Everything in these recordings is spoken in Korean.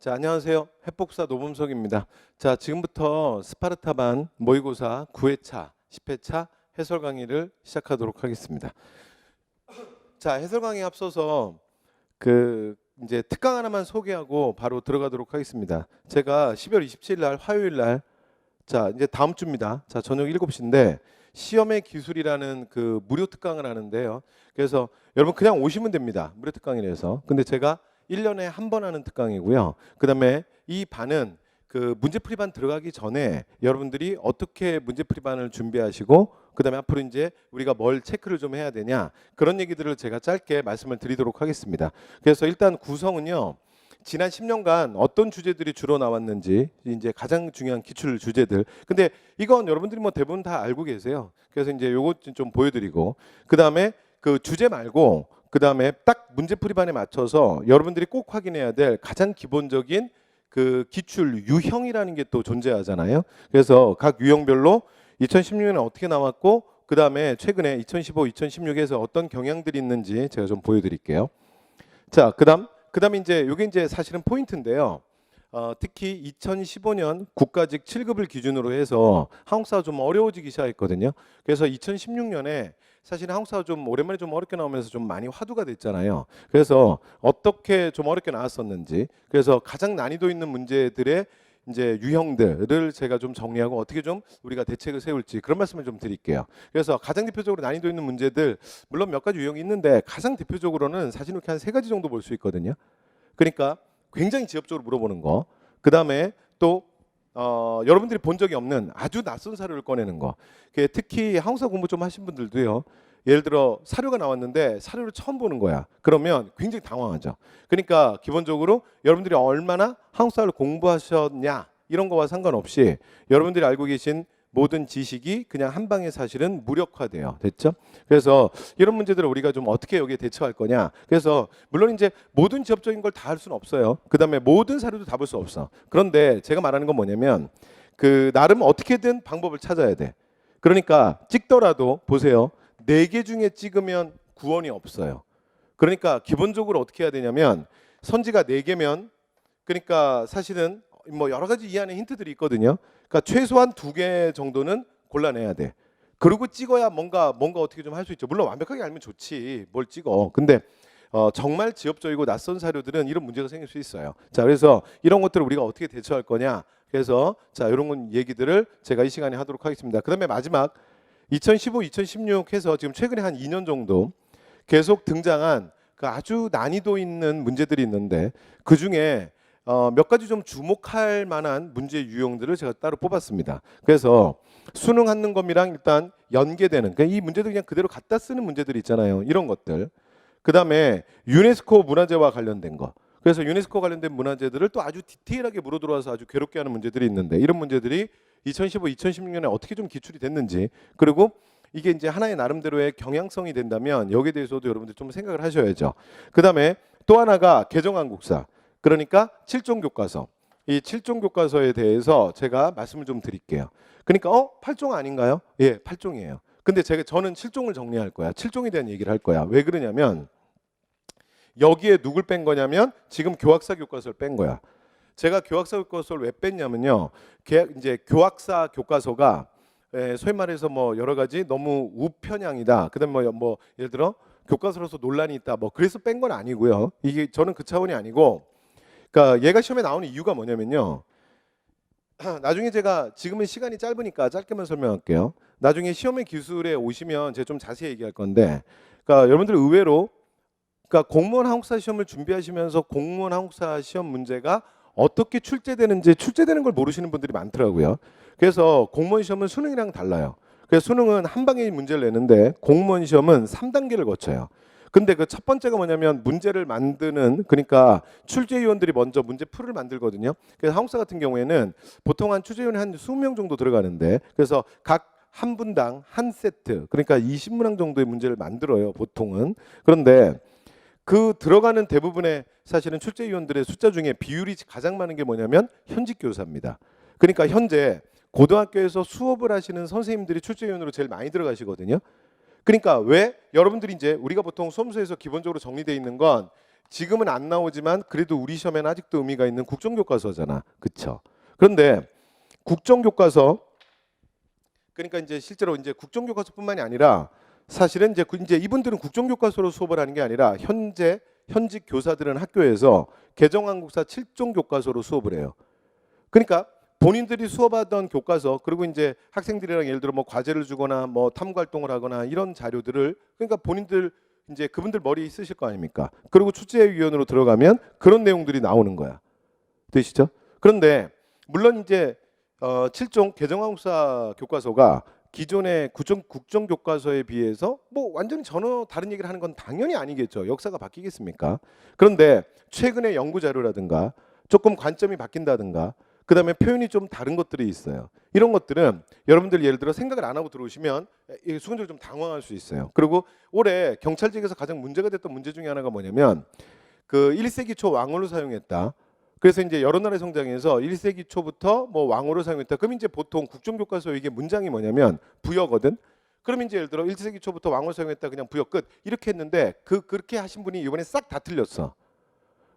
자, 안녕하세요. 해법사 노범석입니다. 자, 지금부터 스파르타반 모의고사 9회차, 10회차 해설 강의를 시작하도록 하겠습니다. 자, 해설 강의에 앞서서 이제 특강 하나만 소개하고 바로 들어가도록 하겠습니다. 제가 12월 27일 날 화요일 날, 자, 이제 다음 주입니다. 자, 저녁 7시인데 시험의 기술이라는 그 무료 특강을 하는데요. 그래서 여러분 그냥 오시면 됩니다. 무료 특강이라서. 근데 제가 1년에 한 번 하는 특강이고요. 그다음에 이 반은 그 문제풀이반 들어가기 전에 여러분들이 어떻게 문제풀이반을 준비하시고 그다음에 앞으로 이제 우리가 뭘 체크를 좀 해야 되냐 그런 얘기들을 제가 짧게 말씀을 드리도록 하겠습니다. 그래서 일단 구성은요. 지난 10년간 어떤 주제들이 주로 나왔는지 이제 가장 중요한 기출 주제들. 근데 이건 여러분들이 뭐 대부분 다 알고 계세요. 그래서 이제 요거 좀 보여드리고 그다음에 그 주제 말고 그다음에 딱 문제풀이반에 맞춰서 여러분들이 꼭 확인해야 될 가장 기본적인 그 기출 유형이라는 게 또 존재하잖아요. 그래서 각 유형별로 2016년에 어떻게 나왔고 그다음에 최근에 2015, 2016에서 어떤 경향들이 있는지 제가 좀 보여드릴게요. 자, 그다음에 이제 이게 이제 사실은 포인트인데요. 특히 2015년 국가직 7급을 기준으로 해서 한국사가 좀 어려워지기 시작했거든요. 그래서 2016년에 사실 한국사가 좀 오랜만에 좀 어렵게 나오면서 좀 많이 화두가 됐잖아요. 그래서 어떻게 좀 어렵게 나왔었는지, 그래서 가장 난이도 있는 문제들의 이제 유형들을 제가 좀 정리하고 어떻게 좀 우리가 대책을 세울지 그런 말씀을 좀 드릴게요. 그래서 가장 대표적으로 난이도 있는 문제들 물론 몇 가지 유형이 있는데 가장 대표적으로는 사실 이렇게 한 3가지 정도 볼 수 있거든요. 그러니까 굉장히 지엽적으로 물어보는 거. 그다음에 또 여러분들이 본 적이 없는 아주 낯선 사료를 꺼내는 거. 특히 한국사 공부 좀 하신 분들도요. 예를 들어 사료가 나왔는데 사료를 처음 보는 거야. 그러면 굉장히 당황하죠. 그러니까 기본적으로 여러분들이 얼마나 한국사를 공부하셨냐 이런 거와 상관없이 여러분들이 알고 계신 모든 지식이 그냥 한 방에 사실은 무력화돼요. 됐죠? 그래서 이런 문제들을 우리가 좀 어떻게 여기에 대처할 거냐. 그래서 물론 이제 모든 지엽적인 걸 다 할 수는 없어요. 그다음에 모든 사료도 다 볼 수 없어. 그런데 제가 말하는 건 뭐냐면 그 나름 어떻게든 방법을 찾아야 돼. 그러니까 찍더라도 보세요. 4개 중에 찍으면 구원이 없어요. 그러니까 기본적으로 어떻게 해야 되냐면 선지가 4개면 그러니까 사실은 뭐 여러 가지 이 안에 힌트들이 있거든요. 그러니까 최소한 2개 정도는 골라내야 돼. 그리고 찍어야 뭔가 어떻게 좀 할 수 있죠. 물론 완벽하게 알면 좋지. 뭘 찍어. 근데 정말 지엽적이고 낯선 사료들은 이런 문제가 생길 수 있어요. 자, 그래서 이런 것들을 우리가 어떻게 대처할 거냐. 그래서 자, 이런 얘기들을 제가 이 시간에 하도록 하겠습니다. 그다음에 마지막 2015, 2016 해서 지금 최근에 한 2년 정도 계속 등장한 그 아주 난이도 있는 문제들이 있는데 그 중에 몇 가지 좀 주목할 만한 문제 유형들을 제가 따로 뽑았습니다. 그래서 수능 한능검이랑 일단 연계되는 그러니까 이 문제들 그냥 그대로 갖다 쓰는 문제들이 있잖아요. 이런 것들. 그다음에 유네스코 문화재와 관련된 거. 그래서 유네스코 관련된 문화재들을 또 아주 디테일하게 물어 들어와서 아주 괴롭게 하는 문제들이 있는데 이런 문제들이 2015, 2016년에 어떻게 좀 기출이 됐는지 그리고 이게 이제 하나의 나름대로의 경향성이 된다면 여기에 대해서도 여러분들 좀 생각을 하셔야죠. 그다음에 또 하나가 개정한국사. 그러니까 7종 교과서. 이 7종 교과서에 대해서 제가 말씀을 좀 드릴게요. 그러니까 8종 아닌가요? 예, 8종이에요. 근데 저는 7종을 정리할 거야. 7종에 대한 얘기를 할 거야. 왜 그러냐면 여기에 누굴 뺀 거냐면 지금 교학사 교과서를 뺀 거야. 제가 교학사 교과서를 왜 뺐냐면요. 이제 교학사 교과서가 소위 말해서 뭐 여러 가지 너무 우편향이다. 그다음에 뭐 예를 들어 교과서로서 논란이 있다. 뭐 그래서 뺀 건 아니고요. 이게 저는 그 차원이 아니고 그러니까 얘가 시험에 나오는 이유가 뭐냐면요. 나중에 제가 지금은 시간이 짧으니까 짧게만 설명할게요. 나중에 시험의 기술에 오시면 제가 좀 자세히 얘기할 건데 그러니까 여러분들 의외로 그러니까 공무원 한국사 시험을 준비하시면서 공무원 한국사 시험 문제가 어떻게 출제되는 걸 모르시는 분들이 많더라고요. 그래서 공무원 시험은 수능이랑 달라요. 그래서 수능은 한 방에 문제를 내는데 공무원 시험은 3단계를 거쳐요. 근데 그 첫 번째가 뭐냐면 문제를 만드는 그러니까 출제위원들이 먼저 문제풀을 만들거든요. 그래서 한국사 같은 경우에는 보통 한 출제위원이 한 20명 정도 들어가는데 그래서 각 한 분당 한 세트 그러니까 20문항 정도의 문제를 만들어요. 보통은. 그런데 그 들어가는 대부분의 사실은 출제위원들의 숫자 중에 비율이 가장 많은 게 뭐냐면 현직 교사입니다. 그러니까 현재 고등학교에서 수업을 하시는 선생님들이 출제위원으로 제일 많이 들어가시거든요. 그러니까 왜 여러분들이 이제 우리가 보통 수험서에서 기본적으로 정리되어 있는 건 지금은 안 나오지만 그래도 우리 시험에는 아직도 의미가 있는 국정교과서잖아. 그쵸? 그런데 국정교과서, 그러니까 이제 실제로 이제 국정교과서뿐만이 아니라 사실은 이제 이분들은 국정교과서로 수업을 하는 게 아니라 현직 교사들은 학교에서 개정한국사 7종 교과서로 수업을 해요. 그러니까 본인들이 수업하던 교과서, 그리고 이제 학생들이랑 예를 들어 뭐 과제를 주거나 뭐 탐구 활동을 하거나 이런 자료들을, 그러니까 본인들 이제 그분들 머리에 있으실 거 아닙니까? 그리고 출제위원으로 들어가면 그런 내용들이 나오는 거야. 되시죠? 그런데 물론 이제 7종 개정한국사 교과서가 기존의 국정교과서에 비해서 뭐 완전히 전혀 다른 얘기를 하는 건 당연히 아니겠죠. 역사가 바뀌겠습니까? 그런데 최근의 연구 자료라든가 조금 관점이 바뀐다든가 그다음에 표현이 좀 다른 것들이 있어요. 이런 것들은 여러분들 예를 들어 생각을 안 하고 들어오시면 순간적으로 좀 당황할 수 있어요. 그리고 올해 경찰직에서 가장 문제가 됐던 문제 중에 하나가 뭐냐면 그 1세기 초 왕호를 사용했다. 그래서 이제 여러 나라의 성장에서 1세기 초부터 뭐 왕호를 사용했다. 그럼 이제 보통 국정교과서 이게 문장이 뭐냐면 부여거든. 그럼 이제 예를 들어 1세기 초부터 왕호를 사용했다. 그냥 부여 끝. 이렇게 했는데 그렇게 하신 분이 이번에 싹 다 틀렸어.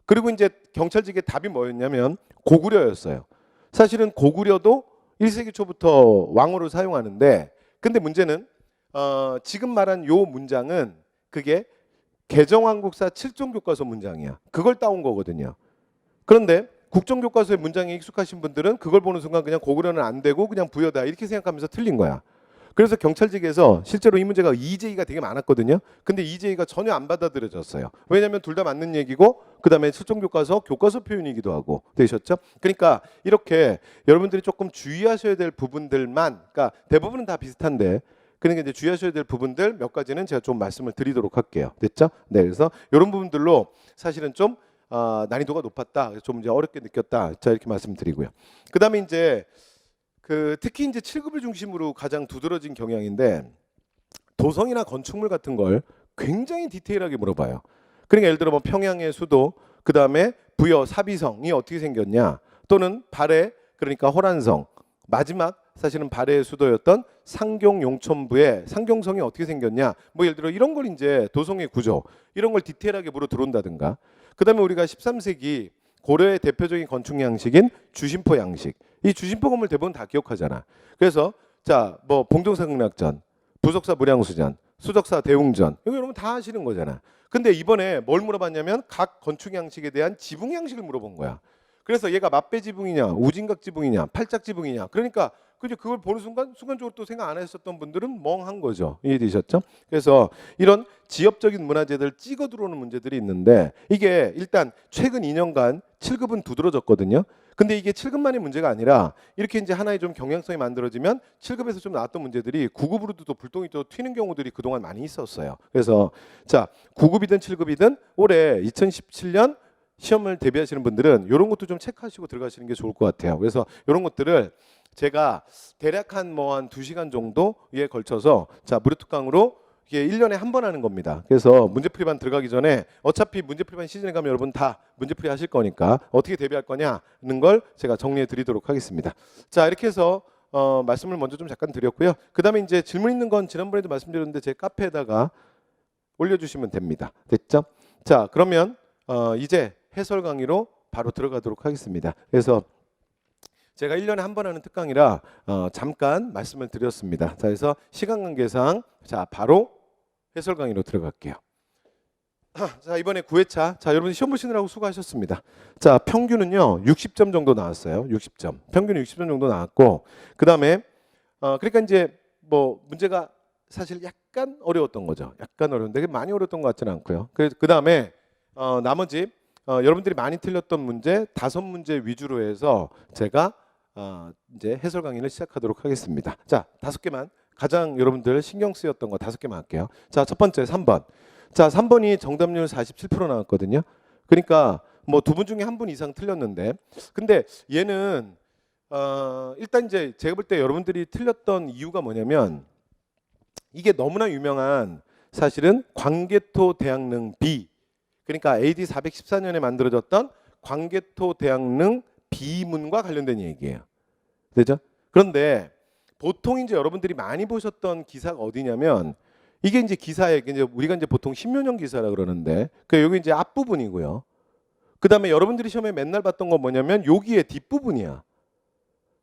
그리고 이제 경찰직의 답이 뭐였냐면 고구려였어요. 사실은 고구려도 1세기 초부터 왕호를 사용하는데, 근데 문제는 지금 말한 요 문장은 그게 개정한국사 7종 교과서 문장이야. 그걸 따온 거거든요. 그런데 국정교과서의 문장에 익숙하신 분들은 그걸 보는 순간 그냥 고구려는 안 되고 그냥 부여다 이렇게 생각하면서 틀린 거야. 그래서 경찰직에서 실제로 이 문제가 EJ가 되게 많았거든요. 근데 EJ가 전혀 안 받아들여졌어요. 왜냐하면 둘 다 맞는 얘기고 그다음에 7종 교과서 표현이기도 하고 되셨죠? 그러니까 이렇게 여러분들이 조금 주의하셔야 될 부분들만, 그러니까 대부분은 다 비슷한데 그러니까 이제 주의하셔야 될 부분들 몇 가지는 제가 좀 말씀을 드리도록 할게요. 됐죠? 네, 그래서 이런 부분들로 사실은 좀 난이도가 높았다, 좀 이제 어렵게 느꼈다, 자 이렇게 말씀드리고요. 그다음에 이제 특히 이제 7급을 중심으로 가장 두드러진 경향인데 도성이나 건축물 같은 걸 굉장히 디테일하게 물어봐요. 그러니까 예를 들어 뭐 평양의 수도, 그다음에 부여 사비성이 어떻게 생겼냐, 또는 발해, 그러니까 호란성, 마지막 사실은 발해의 수도였던 상경 용천부의 상경성이 어떻게 생겼냐, 뭐 예를 들어 이런 걸 이제 도성의 구조 이런 걸 디테일하게 물어 들어온다든가. 그다음에 우리가 13세기 고려의 대표적인 건축 양식인 주심포 양식, 이 주심포 건물 대부분 다 기억하잖아. 그래서 자 뭐 봉정사극락전, 부석사 무량수전, 수적사 대웅전, 이거 여러분 다 아시는 거잖아. 근데 이번에 뭘 물어봤냐면 각 건축 양식에 대한 지붕 양식을 물어본 거야. 그래서 얘가 맞배 지붕이냐, 우진각 지붕이냐, 팔짝 지붕이냐. 그러니까 그걸 보는 순간적으로 또 생각 안 했었던 분들은 멍한 거죠. 이해되셨죠? 그래서 이런 지역적인 문화재들 찍어 들어오는 문제들이 있는데 이게 일단 최근 2년간 7급은 두드러졌거든요. 근데 이게 7급만의 문제가 아니라 이렇게 이제 하나의 좀 경향성이 만들어지면 7급에서 좀 나왔던 문제들이 9급으로도 또 불똥이 또 튀는 경우들이 그동안 많이 있었어요. 그래서 자 9급이든 7급이든 올해 2017년 시험을 대비하시는 분들은 이런 것도 좀 체크하시고 들어가시는 게 좋을 것 같아요. 그래서 이런 것들을 제가 대략 한 2시간 정도에 걸쳐서 자 무료 특강으로 이게 1년에 한 번 하는 겁니다. 그래서 문제풀이반 들어가기 전에 어차피 문제풀이반 시즌에 가면 여러분 다 문제풀이 하실 거니까 어떻게 대비할 거냐는 걸 제가 정리해 드리도록 하겠습니다. 자 이렇게 해서 말씀을 먼저 좀 잠깐 드렸고요. 그 다음에 이제 질문 있는 건 지난번에도 말씀드렸는데 제 카페에다가 올려주시면 됩니다. 됐죠? 자 그러면 이제 해설 강의로 바로 들어가도록 하겠습니다. 그래서 제가 1년에 한 번 하는 특강이라 잠깐 말씀을 드렸습니다. 자, 그래서 시간 관계상 자 바로 해설 강의로 들어갈게요. 자 이번에 9회차. 자 여러분 시험 보시느라고 수고하셨습니다. 자 평균은요 60점 정도 나왔어요. 60점. 평균이 60점 정도 나왔고 그 다음에 그러니까 이제 뭐 문제가 사실 약간 어려웠던 거죠. 약간 어려운데 많이 어려웠던 것 같지는 않고요. 그 다음에 나머지 여러분들이 많이 틀렸던 문제 5문제 위주로 해서 제가 이제 해설 강의를 시작하도록 하겠습니다. 자 5개만 가장 여러분들 신경 쓰였던 거 5개만 할게요. 자 첫 번째 3번. 자 3번이 정답률 47% 나왔거든요. 그러니까 뭐 2분 중에 1분 이상 틀렸는데 근데 얘는 일단 이제 제가 볼 때 여러분들이 틀렸던 이유가 뭐냐면 이게 너무나 유명한 사실은 광개토 대학릉 B, 그러니까 AD 414년에 만들어졌던 광개토 대학릉 B문과 관련된 얘기예요. 되죠? 그런데 보통 이제 여러분들이 많이 보셨던 기사가 어디냐면 이게 이제 기사에 이제 우리가 이제 보통 신묘년 기사라 그러는데 그 여기 이제 앞부분이고요. 그다음에 여러분들이 시험에 맨날 봤던 건 뭐냐면 여기에 뒷부분이야.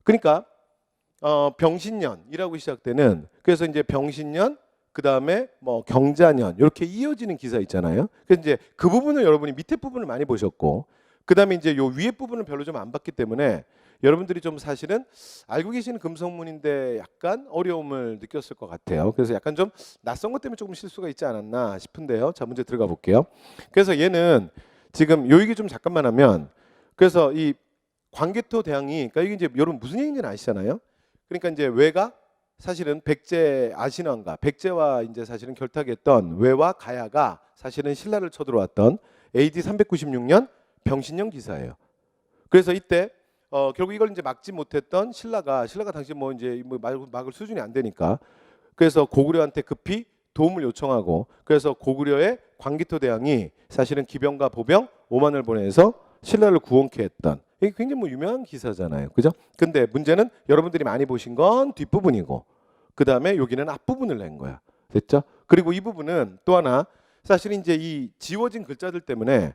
그러니까 병신년이라고 시작되는 그래서 이제 병신년 그다음에 뭐 경자년 이렇게 이어지는 기사 있잖아요. 그래서 이제 그 부분을 여러분이 밑에 부분을 많이 보셨고 그다음에 이제 요 위에 부분을 별로 좀 안 봤기 때문에 여러분들이 좀 사실은 알고 계시는 금속문인데 약간 어려움을 느꼈을 것 같아요. 그래서 약간 좀 낯선 것 때문에 조금 실수가 있지 않았나 싶은데요. 자, 문제 들어가 볼게요. 그래서 얘는 지금 요 얘기 좀 잠깐만 하면 그래서 이 광개토 대왕이 그러니까 이게 이제 여러분 무슨 얘기인지는 아시잖아요. 그러니까 이제 왜가 사실은 백제 아신왕가 백제와 이제 사실은 결탁했던 왜와 가야가 사실은 신라를 쳐들어왔던 AD 396년 병신년 기사예요. 그래서 이때 결국 이걸 이제 막지 못했던 신라가 당시 뭐 이제 뭐 막을 수준이 안 되니까 그래서 고구려한테 급히 도움을 요청하고 그래서 고구려의 광개토 대왕이 사실은 기병과 보병 5만을 보내서 신라를 구원케 했던 이게 굉장히 뭐 유명한 기사잖아요. 그죠? 근데 문제는 여러분들이 많이 보신 건 뒷부분이고 그다음에 여기는 앞부분을 낸 거야. 됐죠? 그리고 이 부분은 또 하나 사실 이제 이 지워진 글자들 때문에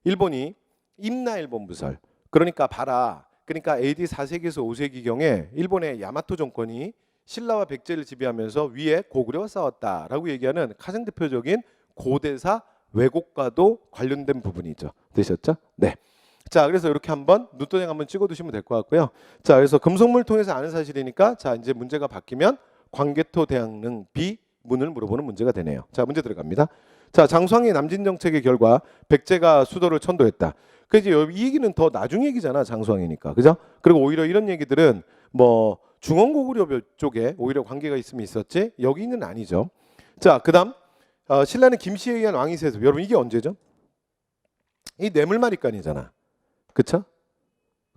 일본이 임나일본부설 그러니까 봐라. 그러니까 AD 4세기에서 5세기경에 일본의 야마토 정권이 신라와 백제를 지배하면서 위에 고구려와 싸웠다라고 얘기하는 가장 대표적인 고대사 왜곡과도 관련된 부분이죠. 되셨죠? 네. 자, 그래서 이렇게 한번 눈도장 한번 찍어두시면 될 것 같고요. 자, 그래서 금속물 통해서 아는 사실이니까 자 이제 문제가 바뀌면 광개토 대왕릉 비문을 물어보는 문제가 되네요. 자, 문제 들어갑니다. 자, 장수왕의 남진 정책의 결과 백제가 수도를 천도했다. 그래서 이 얘기는 더 나중 얘기잖아, 장수왕이니까, 그죠? 그리고 오히려 이런 얘기들은 뭐 중원고구려 쪽에 오히려 관계가 있으면 있었지 여기는 아니죠. 자, 그다음 신라는 김씨에 의한 왕위 세습. 여러분 이게 언제죠? 이 뇌물마리간이잖아. 그쵸?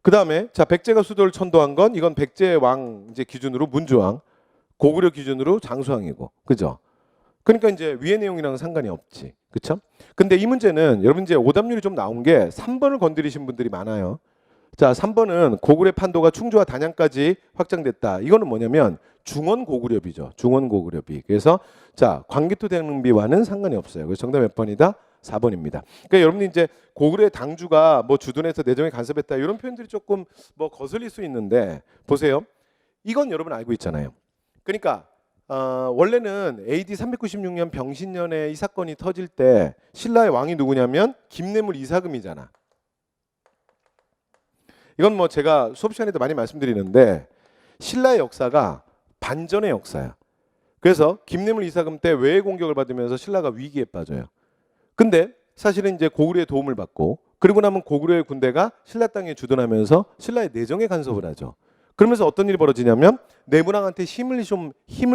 그 다음에 자 백제가 수도를 천도한 건 이건 백제 왕 이제 기준으로 문주왕, 고구려 기준으로 장수왕이고, 그죠? 그러니까 이제 위의 내용이랑은 상관이 없지, 그쵸? 근데 이 문제는 여러분 이제 오답률이 좀 나온 게 3번을 건드리신 분들이 많아요. 자, 3번은 고구려 판도가 충주와 단양까지 확장됐다. 이거는 뭐냐면 중원 고구려비죠. 중원 고구려비. 그래서 자 광개토 대왕릉비와는 상관이 없어요. 그래서 정답 몇 번이다? 4번입니다. 그러니까 여러분들 이제 고구려의 당주가 뭐 주둔해서 내정에 간섭했다 이런 표현들이 조금 뭐 거슬릴 수 있는데 보세요. 이건 여러분 알고 있잖아요. 그러니까 원래는 AD 396년 병신년에 이 사건이 터질 때 신라의 왕이 누구냐면 김내물 이사금이잖아. 이건 뭐 제가 수업 시간에도 많이 말씀드리는데 신라의 역사가 반전의 역사야. 그래서 김내물 이사금 때 외의 공격을 받으면서 신라가 위기에 빠져요. 근데 사실은 이제 고구려의 도움을 받고 그리고 나면 고구려의 군대가 신라 땅에 주둔하면서 신라의 내정에 간섭을 하죠. 그러면서 어떤 일이 벌어지냐면 내문왕한테 힘을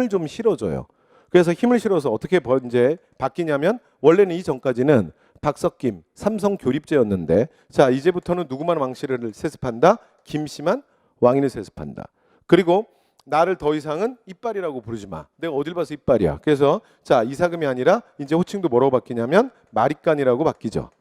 좀 실어줘요. 그래서 힘을 실어서 어떻게 이제 바뀌냐면 원래는 이전까지는 박석김, 삼성 교립제였는데 자 이제부터는 누구만 왕실을 세습한다? 김씨만 왕위를 세습한다. 그리고 나를 더 이상은 이빨이라고 부르지 마. 내가 어딜 봐서 이빨이야. 그래서 자 이사금이 아니라 이제 호칭도 뭐라고 바뀌냐면 마립간이라고 바뀌죠.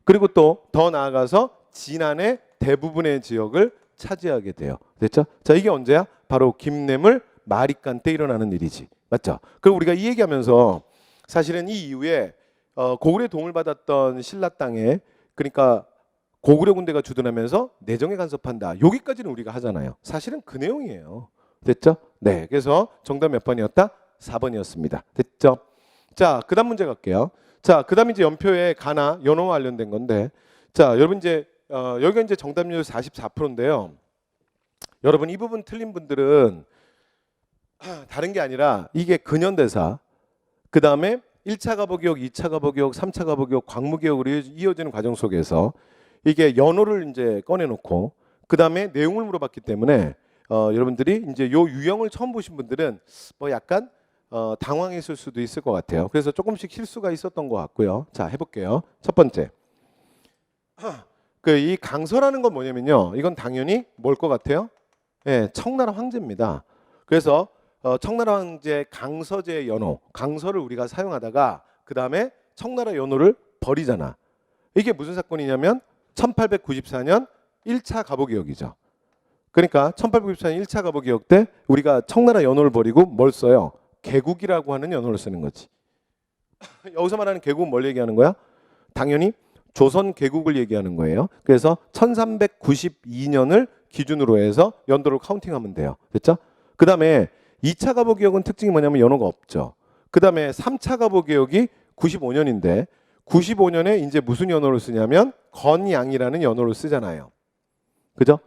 그리고 또 더 나아가서 진안의 대부분의 지역을 차지하게 돼요. 됐죠? 자 이게 언제야? 바로 김내물 마립간 때 일어나는 일이지. 맞죠? 그리고 우리가 이 얘기하면서 사실은 이 이후에 고구려의 도움을 받았던 신라 땅에 그러니까 고구려 군대가 주둔하면서 내정에 간섭한다. 여기까지는 우리가 하잖아요. 사실은 그 내용이에요. 됐죠? 네. 그래서 정답 몇 번이었다? 4번이었습니다. 됐죠? 자, 그다음 문제 갈게요. 자, 그다음 이제 연표의 가나 연호와 관련된 건데, 자, 여러분 이제 여기가 이제 정답률 44%인데요. 여러분 이 부분 틀린 분들은 다른 게 아니라 이게 근현대사, 그 다음에 1차 가보기역, 2차 가보기역, 3차 가보기역, 광무개혁으로 이어지는 과정 속에서 이게 연호를 이제 꺼내놓고 그 다음에 내용을 물어봤기 때문에 여러분들이 이제 요 유형을 처음 보신 분들은 뭐 약간 당황했을 수도 있을 것 같아요. 그래서 조금씩 실수가 있었던 것 같고요. 자, 해볼게요. 첫 번째, 그 이 강서라는 건 뭐냐면요. 이건 당연히 뭘 것 같아요? 예, 청나라 황제입니다. 그래서 청나라 황제 강서제 연호, 강서를 우리가 사용하다가 그 다음에 청나라 연호를 버리잖아. 이게 무슨 사건이냐면 1894년 1차 가보개혁이죠. 그러니까 1894년 1차 가보개혁 때 우리가 청나라 연호를 버리고 뭘 써요? 개국이라고 하는 연호를 쓰는 거지. 여기서 말하는 개국은 뭘 얘기하는 거야? 당연히 조선 개국을 얘기하는 거예요. 그래서 1392년을 기준으로 해서 연도를 카운팅하면 돼요. 됐죠? 그 다음에 2차 가보개혁은 특징이 뭐냐면 연호가 없죠. 그 다음에 3차 가보개혁이 95년인데 95년에 이제 무슨 연호를 쓰냐면 건양이라는 연호를 쓰잖아요. 그죠?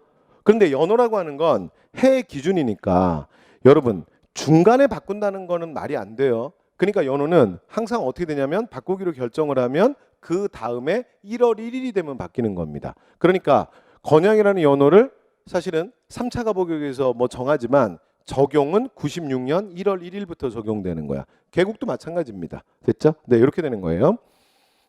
그런데 연호라고 하는 건 해 기준이니까 여러분 중간에 바꾼다는 거는 말이 안 돼요. 그러니까 연호는 항상 어떻게 되냐면 바꾸기로 결정을 하면 그 다음에 1월 1일이 되면 바뀌는 겁니다. 그러니까 건양이라는 연호를 사실은 3차 가보개혁에서 뭐 정하지만 적용은 96년 1월 1일부터 적용되는 거야. 개국도 마찬가지입니다. 됐죠? 네, 이렇게 되는 거예요.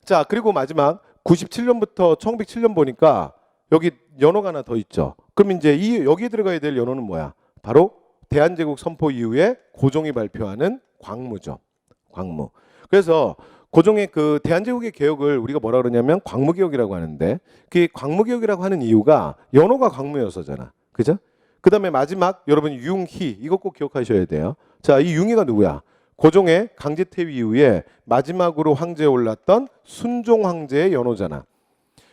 자, 그리고 마지막 97년부터 1907년 보니까 여기 연호가 하나 더 있죠. 그럼 이제 여기에 들어가야 될 연호는 뭐야? 바로 대한제국 선포 이후에 고종이 발표하는 광무죠. 광무. 그래서 고종의 그 대한제국의 개혁을 우리가 뭐라 그러냐면 광무개혁이라고 하는데 그 광무개혁이라고 하는 이유가 연호가 광무여서잖아. 그죠? 그 다음에 마지막 여러분 융희 이거 꼭 기억하셔야 돼요. 자, 이 융희가 누구야? 고종의 강제퇴위 이후에 마지막으로 황제에 올랐던 순종 황제의 연호잖아.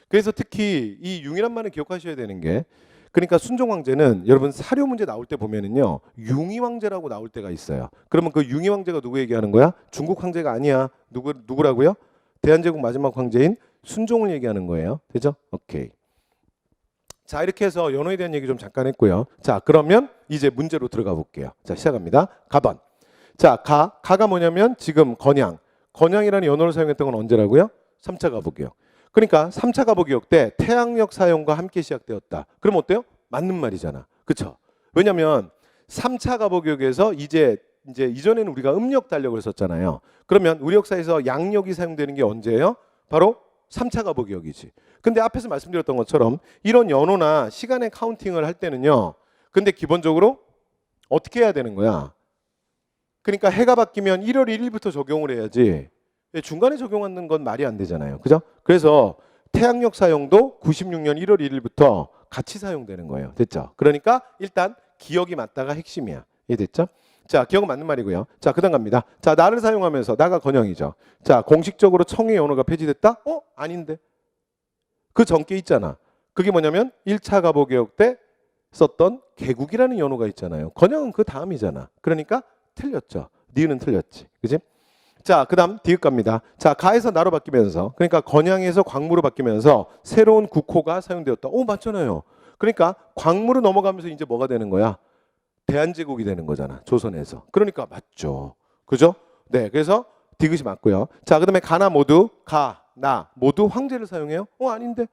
그래서 특히 이 융이란 말을 기억하셔야 되는 게 그러니까 순종 황제는 여러분 사료 문제 나올 때 보면은요 융희 황제라고 나올 때가 있어요. 그러면 그 융희 황제가 누구 얘기하는 거야? 중국 황제가 아니야. 누구라고요? 대한제국 마지막 황제인 순종을 얘기하는 거예요. 되죠? 오케이. 자, 이렇게 해서 연호에 대한 얘기 좀 잠깐 했고요. 자, 그러면 이제 문제로 들어가 볼게요. 자, 시작합니다. 가번. 자, 가가 뭐냐면 지금 건양이라는 연호를 사용했던 건 언제라고요? 3차 가보개혁. 그러니까 3차 가보개혁 때 태양력 사용과 함께 시작되었다. 그럼 어때요? 맞는 말이잖아. 그렇죠? 왜냐면 3차 가보개혁에서 이제 이전에는 우리가 음력 달력을 썼잖아요. 그러면 우리 역사에서 양력이 사용되는 게 언제예요? 바로 3차 가보개혁이지. 근데 앞에서 말씀드렸던 것처럼 이런 연호나 시간의 카운팅을 할 때는요. 근데 기본적으로 어떻게 해야 되는 거야? 그러니까 해가 바뀌면 1월 1일부터 적용을 해야지. 중간에 적용하는 건 말이 안 되잖아요. 그죠? 그래서 태양력 사용도 96년 1월 1일부터 같이 사용되는 거예요. 됐죠? 그러니까 일단 기억이 맞다가 핵심이야. 이해됐죠? 자, 기억은 맞는 말이고요. 자, 그다음 갑니다. 자, 나를 사용하면서 나가 건영이죠. 자, 공식적으로 청의 연호가 폐지됐다? 아닌데. 그 전께 있잖아. 그게 뭐냐면 1차 가보개혁 때 썼던 개국이라는 연호가 있잖아요. 건영은 그 다음이잖아. 그러니까 틀렸죠. 니은은 틀렸지. 그지? 자, 그다음 디귿 갑니다. 자, 가에서 나로 바뀌면서 그러니까 건양에서 광무로 바뀌면서 새로운 국호가 사용되었다. 맞잖아요. 그러니까 광무로 넘어가면서 이제 뭐가 되는 거야? 대한제국이 되는 거잖아. 조선에서. 그러니까 맞죠. 그죠? 네, 그래서 디귿이 맞고요. 자, 그다음에 가나 모두 나 모두 황제를 사용해요? 아닌데.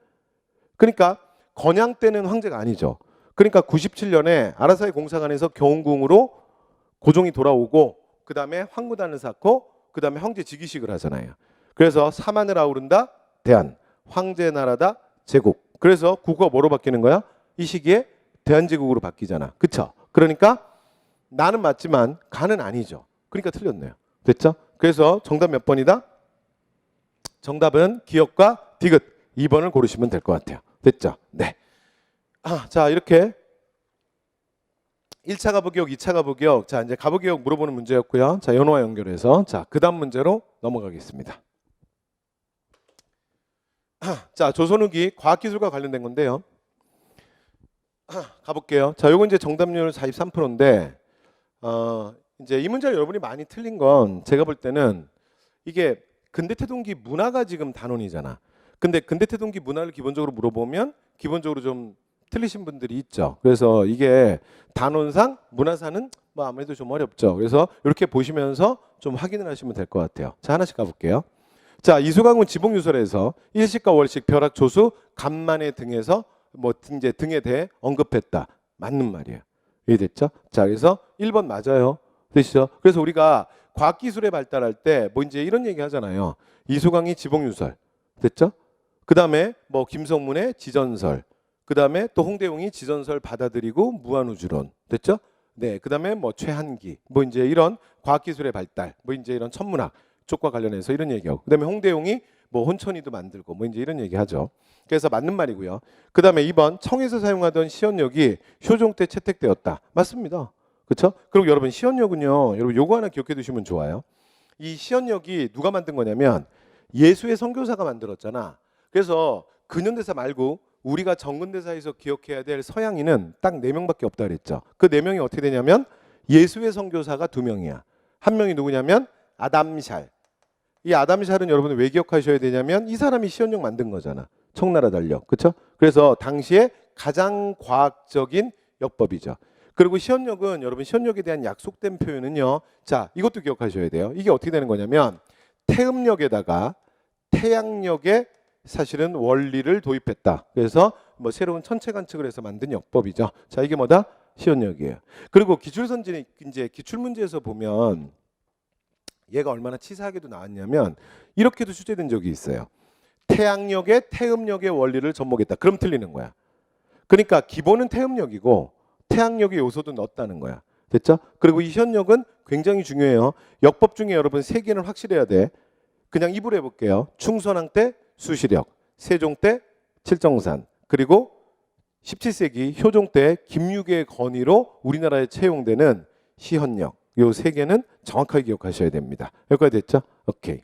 그러니까 건양 때는 황제가 아니죠. 그러니까 97년에 아라사이 공사관에서 경운궁으로 고종이 돌아오고 그 다음에 황무단을 쌓고 그 다음에 황제 즉위식을 하잖아요. 그래서 사만을 아우른다 대한, 황제 나라다 제국. 그래서 국어가 뭐로 바뀌는 거야? 이 시기에 대한제국으로 바뀌잖아. 그쵸? 그러니까 나는 맞지만 가는 아니죠. 그러니까 틀렸네요. 됐죠? 그래서 정답 몇 번이다? 정답은 기억과 디귿 2번을 고르시면 될 것 같아요. 됐죠? 네. 자, 이렇게 1차 가보개혁, 2차 가보개혁. 자, 이제 가보개혁 물어보는 문제였고요. 자, 연호와 연결해서 자, 그다음 문제로 넘어가겠습니다. 자, 조선 후기 과학기술과 관련된 건데요. 가볼게요. 자, 요거 이제 정답률 43%인데 이제 이 문제를 여러분이 많이 틀린 건 제가 볼 때는 이게 근대태동기 문화가 지금 단원이잖아. 근데 근대태동기 문화를 기본적으로 물어보면 기본적으로 좀 틀리신 분들이 있죠. 그래서 이게 단원상 문화사는 뭐 아무래도 좀 어렵죠. 그래서 이렇게 보시면서 좀 확인을 하시면 될 것 같아요. 자, 하나씩 가볼게요. 자, 이수강은 지봉유설에서 일식과 월식, 벼락, 조수, 간만의 등에서 뭐 이제 등에 대해 언급했다. 맞는 말이에요. 이해됐죠? 자, 그래서 1번 맞아요. 되시죠? 그래서 우리가 과학기술의 발달할 때 뭐 이제 이런 얘기 하잖아요. 이수강이 지봉유설. 됐죠? 그 다음에 뭐 김성문의 지전설. 그 다음에 또 홍대웅이 지전설 받아들이고 무한우주론. 됐죠? 네. 그 다음에 뭐 최한기. 뭐 이제 이런 과학기술의 발달. 뭐 이제 이런 천문학 쪽과 관련해서 이런 얘기하고. 그 다음에 홍대웅이 뭐 혼천이도 만들고 뭐 이제 이런 얘기 하죠. 그래서 맞는 말이고요. 그 다음에 2번 청에서 사용하던 시연력이 효종 때 채택되었다. 맞습니다. 그렇죠? 그리고 여러분 시언역은요. 여러분 요거 하나 기억해 두시면 좋아요. 이 시언역이 누가 만든 거냐면 예수의 선교사가 만들었잖아. 그래서 근현대사 말고 우리가 정근대사에서 기억해야 될 서양인은 딱 4명밖에 없다 그랬죠. 그 4명이 어떻게 되냐면 예수의 선교사가 2명이야. 한 명이 누구냐면 아담샬. 이 아담샬은 여러분 왜 기억하셔야 되냐면 이 사람이 시언역 만든 거잖아. 청나라 달력. 그렇죠? 그래서 당시에 가장 과학적인 역법이죠. 그리고 시언역은 여러분 시언역에 대한 약속된 표현은요. 자, 이것도 기억하셔야 돼요. 이게 어떻게 되는 거냐면 태음역에다가 태양역에 사실은 원리를 도입했다. 그래서 뭐 새로운 천체 관측을 해서 만든 역법이죠. 자, 이게 뭐다? 시언역이에요. 그리고 기출선진 이제 기출 문제에서 보면 얘가 얼마나 치사하게도 나왔냐면 이렇게도 출제된 적이 있어요. 태양역에 태음역의 원리를 접목했다. 그럼 틀리는 거야. 그러니까 기본은 태음역이고 태양역의 요소도 넣었다는 거야. 됐죠? 그리고 이 시언역은 굉장히 중요해요. 역법 중에 여러분 3개는 확실해야 돼. 그냥 입으로 해볼게요. 충선왕 때 수시력, 세종 때 칠정산, 그리고 17세기 효종 때 김유계의 건의로 우리나라에 채용되는 시헌역. 요 3개는 정확하게 기억하셔야 됩니다. 여기까지 됐죠? 오케이.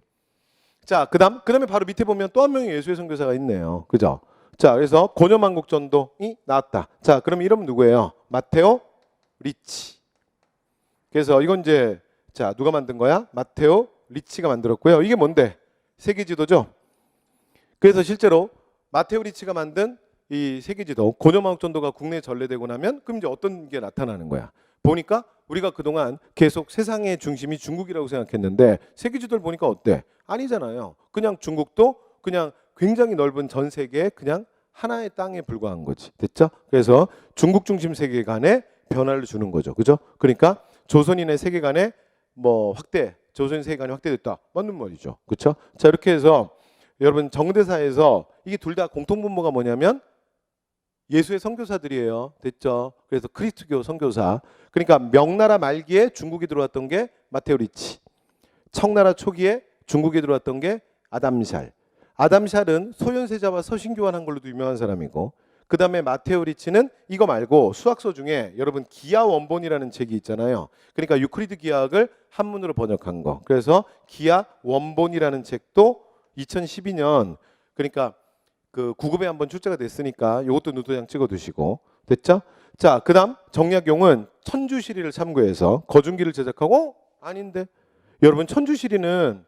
자, 그다음에 바로 밑에 보면 또 한 명의 예수의 선교사가 있네요. 그죠? 자, 그래서 고려만국전도이 나왔다. 자, 그럼 이름 누구예요? 마테오 리치. 그래서 이건 이제 자, 누가 만든 거야? 마테오 리치가 만들었고요. 이게 뭔데? 세계지도죠. 그래서 실제로 마테오 리치가 만든 이 세계지도 고려만국전도가 국내에 전래되고 나면 그럼 이제 어떤 게 나타나는 거야? 보니까 우리가 그동안 계속 세상의 중심이 중국이라고 생각했는데 세계지도를 보니까 어때? 아니잖아요. 그냥 중국도 그냥 굉장히 넓은 전 세계에 그냥 하나의 땅에 불과한 거지. 됐죠? 그래서 중국 중심 세계관에 변화를 주는 거죠. 그죠? 그러니까 조선인의 세계관에 뭐 조선인 세계관이 확대됐다. 맞는 말이죠. 그렇죠? 자, 이렇게 해서 여러분 정대사에서 이게 둘 다 공통분모가 뭐냐면 예수의 선교사들이에요. 됐죠? 그래서 그리스도교 선교사. 그러니까 명나라 말기에 중국이 들어왔던 게 마테오 리치. 청나라 초기에 중국에 들어왔던 게 아담샬. 아담샬은 소현세자와 서신교환한 걸로도 유명한 사람이고, 그 다음에 마테오 리치는 이거 말고 수학서 중에 여러분 기하원본이라는 책이 있잖아요. 그러니까 유클리드 기하학을 한문으로 번역한 거. 그래서 기하원본이라는 책도 2012년 그러니까 그 9급에 한번 출제가 됐으니까 이것도 노트장 찍어두시고. 됐죠? 자, 그다음 정약용은 천주시리를 참고해서 거중기를 제작하고 아닌데 여러분 천주시리는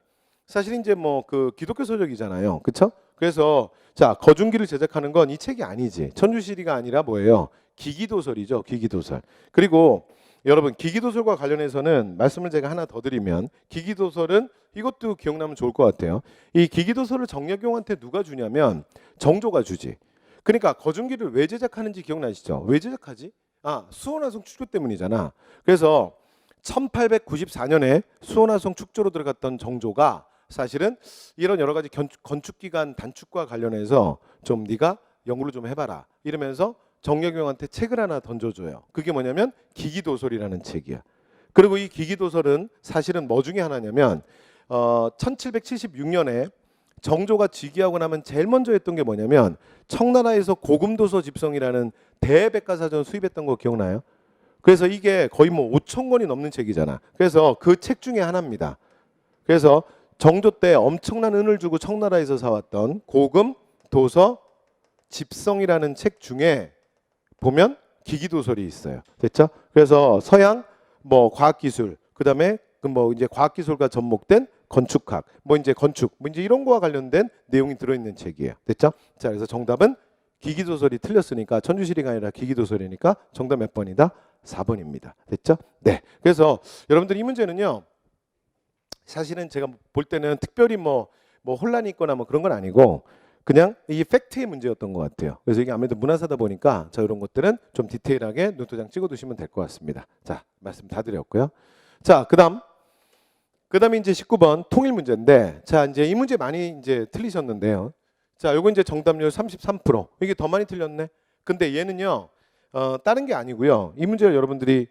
사실 이제 뭐 그 기독교 서적이잖아요. 그렇죠? 그래서 자, 거중기를 제작하는 건 이 책이 아니지. 천주시리가 아니라 뭐예요? 기기도설이죠. 기기도설. 그리고 여러분 기기도설과 관련해서는 말씀을 제가 하나 더 드리면 기기도설은 이것도 기억나면 좋을 것 같아요. 이 기기도설을 정약용한테 누가 주냐면 정조가 주지. 그러니까 거중기를 왜 제작하는지 기억나시죠? 왜 제작하지? 아, 수원화성 축조 때문이잖아. 그래서 1894년에 수원화성 축조로 들어갔던 정조가 사실은 이런 여러 가지 건축기간 단축과 관련해서 좀 네가 연구를 좀 해봐라 이러면서 정약용한테 책을 하나 던져줘요. 그게 뭐냐면 기기도설이라는 책이야. 그리고 이 기기도설은 사실은 뭐 중에 하나냐면 1776년에 정조가 즉위하고 나면 제일 먼저 했던 게 뭐냐면 청나라에서 고금도서 집성이라는 대백과사전 수입했던 거 기억나요? 그래서 이게 거의 뭐 5천 권이 넘는 책이잖아. 그래서 그 책 중에 하나입니다. 그래서 정조 때 엄청난 은을 주고 청나라에서 사왔던 고금 도서 집성이라는 책 중에 보면 기기도설이 있어요. 됐죠? 그래서 서양 뭐 과학기술 그다음에 그 뭐 이제 과학기술과 접목된 건축학 뭐 이제 건축 뭐 이제 이런 거와 관련된 내용이 들어있는 책이에요. 됐죠? 자, 그래서 정답은 기기도설이 틀렸으니까 천주시리가 아니라 기기도설이니까 정답 몇 번이다? 4번입니다. 됐죠? 네. 그래서 여러분들 이 문제는요. 사실은 제가 볼 때는 특별히 뭐 혼란이 있거나 뭐 그런 건 아니고 그냥 이 팩트의 문제였던 것 같아요. 그래서 이게 아무래도 문화사다 보니까 자, 이런 것들은 좀 디테일하게 노트장 찍어두시면 될 것 같습니다. 자, 말씀 다 드렸고요. 자, 그다음에 이제 19번 통일 문제인데, 자, 이제 이 문제 많이 이제 틀리셨는데요. 자, 요거 이제 정답률 33%. 이게 더 많이 틀렸네. 근데 얘는요, 다른 게 아니고요. 이 문제를 여러분들이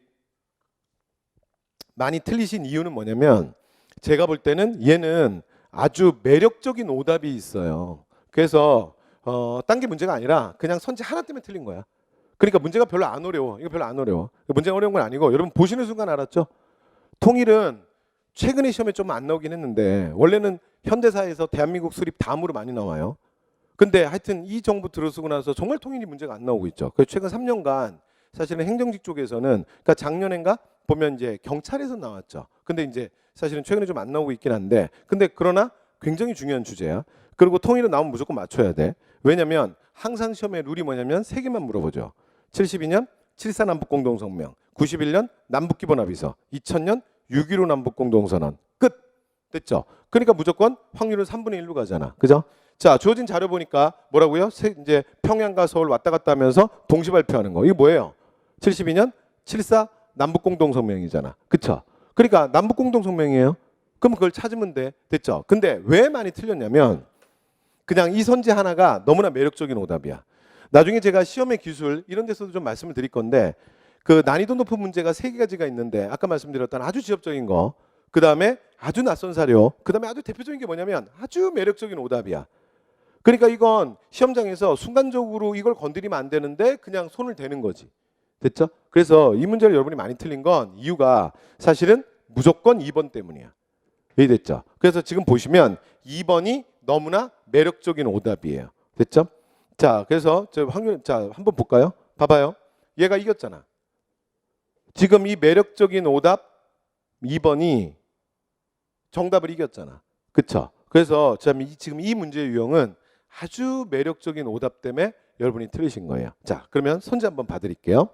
많이 틀리신 이유는 뭐냐면, 제가 볼 때는 얘는 아주 매력적인 오답이 있어요. 그래서 딴 게 문제가 아니라 그냥 선지 하나 때문에 틀린 거야. 그러니까 문제가 별로 안 어려워. 이거 별로 안 어려워. 문제가 어려운 건 아니고 여러분 보시는 순간 알았죠? 통일은 최근에 시험에 좀 안 나오긴 했는데 원래는 현대사에서 대한민국 수립 다음으로 많이 나와요. 근데 하여튼 이 정부 들어서고 나서 정말 통일이 문제가 안 나오고 있죠. 그래서 최근 3년간 사실은 행정직 쪽에서는 그러니까 작년인가 보면 이제 경찰에서 나왔죠. 근데 이제 사실은 최근에 좀 안 나오고 있긴 한데 근데 그러나 굉장히 중요한 주제야. 그리고 통일은 나오면 무조건 맞춰야 돼. 왜냐면 항상 시험의 룰이 뭐냐면 세 개만 물어보죠. 72년 7.4 남북공동성명, 91년 남북기본합의서, 2000년 6.15 남북공동선언. 끝. 됐죠? 그러니까 무조건 확률은 3분의 1로 가잖아. 그죠? 자, 주어진 자료 보니까 뭐라고요? 이제 평양과 서울 왔다 갔다 하면서 동시 발표하는 거. 이게 뭐예요? 72년 7.4 남북공동성명이잖아. 그쵸? 그러니까 남북공동성명이에요. 그럼 그걸 찾으면 돼. 됐죠? 근데 왜 많이 틀렸냐면 그냥 이 선지 하나가 너무나 매력적인 오답이야. 나중에 제가 시험의 기술 이런 데서도 좀 말씀을 드릴 건데 그 난이도 높은 문제가 세 가지가 있는데 아까 말씀드렸던 아주 지엽적인 거, 그 다음에 아주 낯선 사료, 그 다음에 아주 대표적인 게 뭐냐면 아주 매력적인 오답이야. 그러니까 이건 시험장에서 순간적으로 이걸 건드리면 안 되는데 그냥 손을 대는 거지. 됐죠? 그래서 이 문제를 여러분이 많이 틀린 건 이유가 사실은 무조건 2번 때문이야. 이해됐죠? 그래서 지금 보시면 2번이 너무나 매력적인 오답이에요. 됐죠? 자, 그래서 저 확률 자 한번 볼까요? 봐봐요. 얘가 이겼잖아. 지금 이 매력적인 오답 2번이 정답을 이겼잖아. 그쵸? 그래서 지금 이 문제의 유형은 아주 매력적인 오답 때문에 여러분이 틀리신 거예요. 자, 그러면 선지 한번 봐드릴게요.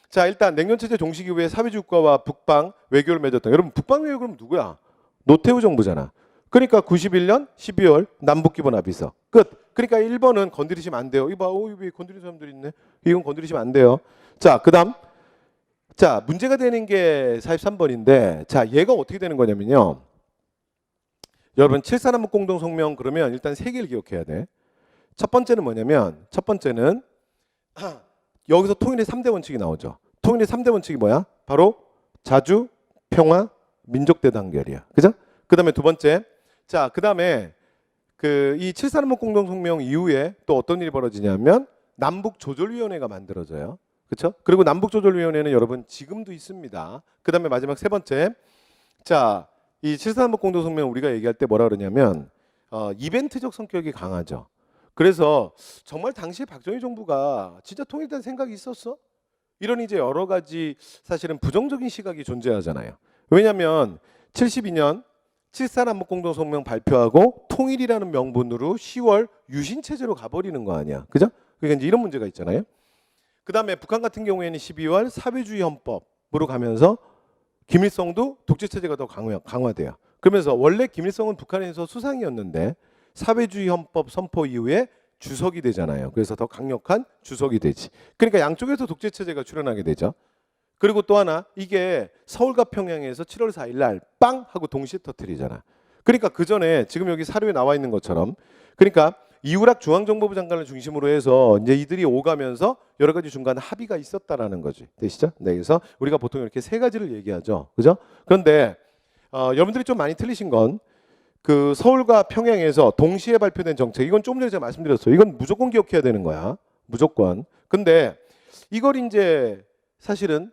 자, 일단 냉전체제 종식 이후에 사회주의 국가와 북방 외교를 맺었다. 여러분 북방 외교 그럼 누구야? 노태우 정부잖아. 그러니까 91년 12월 남북기본합의서 끝. 그러니까 1번은 건드리시면 안 돼요. 이거 봐, 왜 건드리는 사람들이 있네. 이건 건드리시면 안 돼요. 자, 그다음 자 문제가 되는 게 43번인데 자 얘가 어떻게 되는 거냐면요. 여러분 7.4 남북공동성명 그러면 일단 세 개를 기억해야 돼. 첫 번째는 뭐냐면 첫 번째는 여기서 통일의 3대 원칙이 나오죠. 통일의 3대 원칙이 뭐야? 바로 자주, 평화, 민족 대단결이야. 그죠? 그 다음에 두 번째. 자, 그 다음에 이 7.4 남북공동성명 이후에 또 어떤 일이 벌어지냐면 남북조절위원회가 만들어져요. 그렇죠? 그리고 남북조절위원회는 여러분 지금도 있습니다. 그 다음에 마지막 세 번째. 자, 이 7.4 남북공동성명 우리가 얘기할 때 뭐라 그러냐면 이벤트적 성격이 강하죠. 그래서 정말 당시에 박정희 정부가 진짜 통일된 생각이 있었어? 이런 이제 여러 가지 사실은 부정적인 시각이 존재하잖아요. 왜냐하면 72년 7.4 남북공동성명 발표하고 통일이라는 명분으로 10월 유신체제로 가버리는 거 아니야. 그죠? 그러니까 이제 이런 문제가 있잖아요. 그 다음에 북한 같은 경우에는 12월 사회주의 헌법으로 가면서 김일성도 독재체제가 더 강화돼요. 그러면서 원래 김일성은 북한에서 수상이었는데 사회주의 헌법 선포 이후에 주석이 되잖아요. 그래서 더 강력한 주석이 되지. 그러니까 양쪽에서 독재체제가 출현하게 되죠. 그리고 또 하나 이게 서울과 평양에서 7월 4일 날 빵 하고 동시에 터뜨리잖아. 그러니까 그 전에 지금 여기 사료에 나와 있는 것처럼 그러니까 이우락 중앙정보부 장관을 중심으로 해서 이제 이들이 오가면서 여러 가지 중간 합의가 있었다라는 거지. 되시죠? 네, 그래서 우리가 보통 이렇게 세 가지를 얘기하죠. 그죠? 그런데 여러분들이 좀 많이 틀리신 건 그 서울과 평양에서 동시에 발표된 정책 이건 조금 전에 제가 말씀드렸어요. 이건 무조건 기억해야 되는 거야. 무조건. 근데 이걸 이제 사실은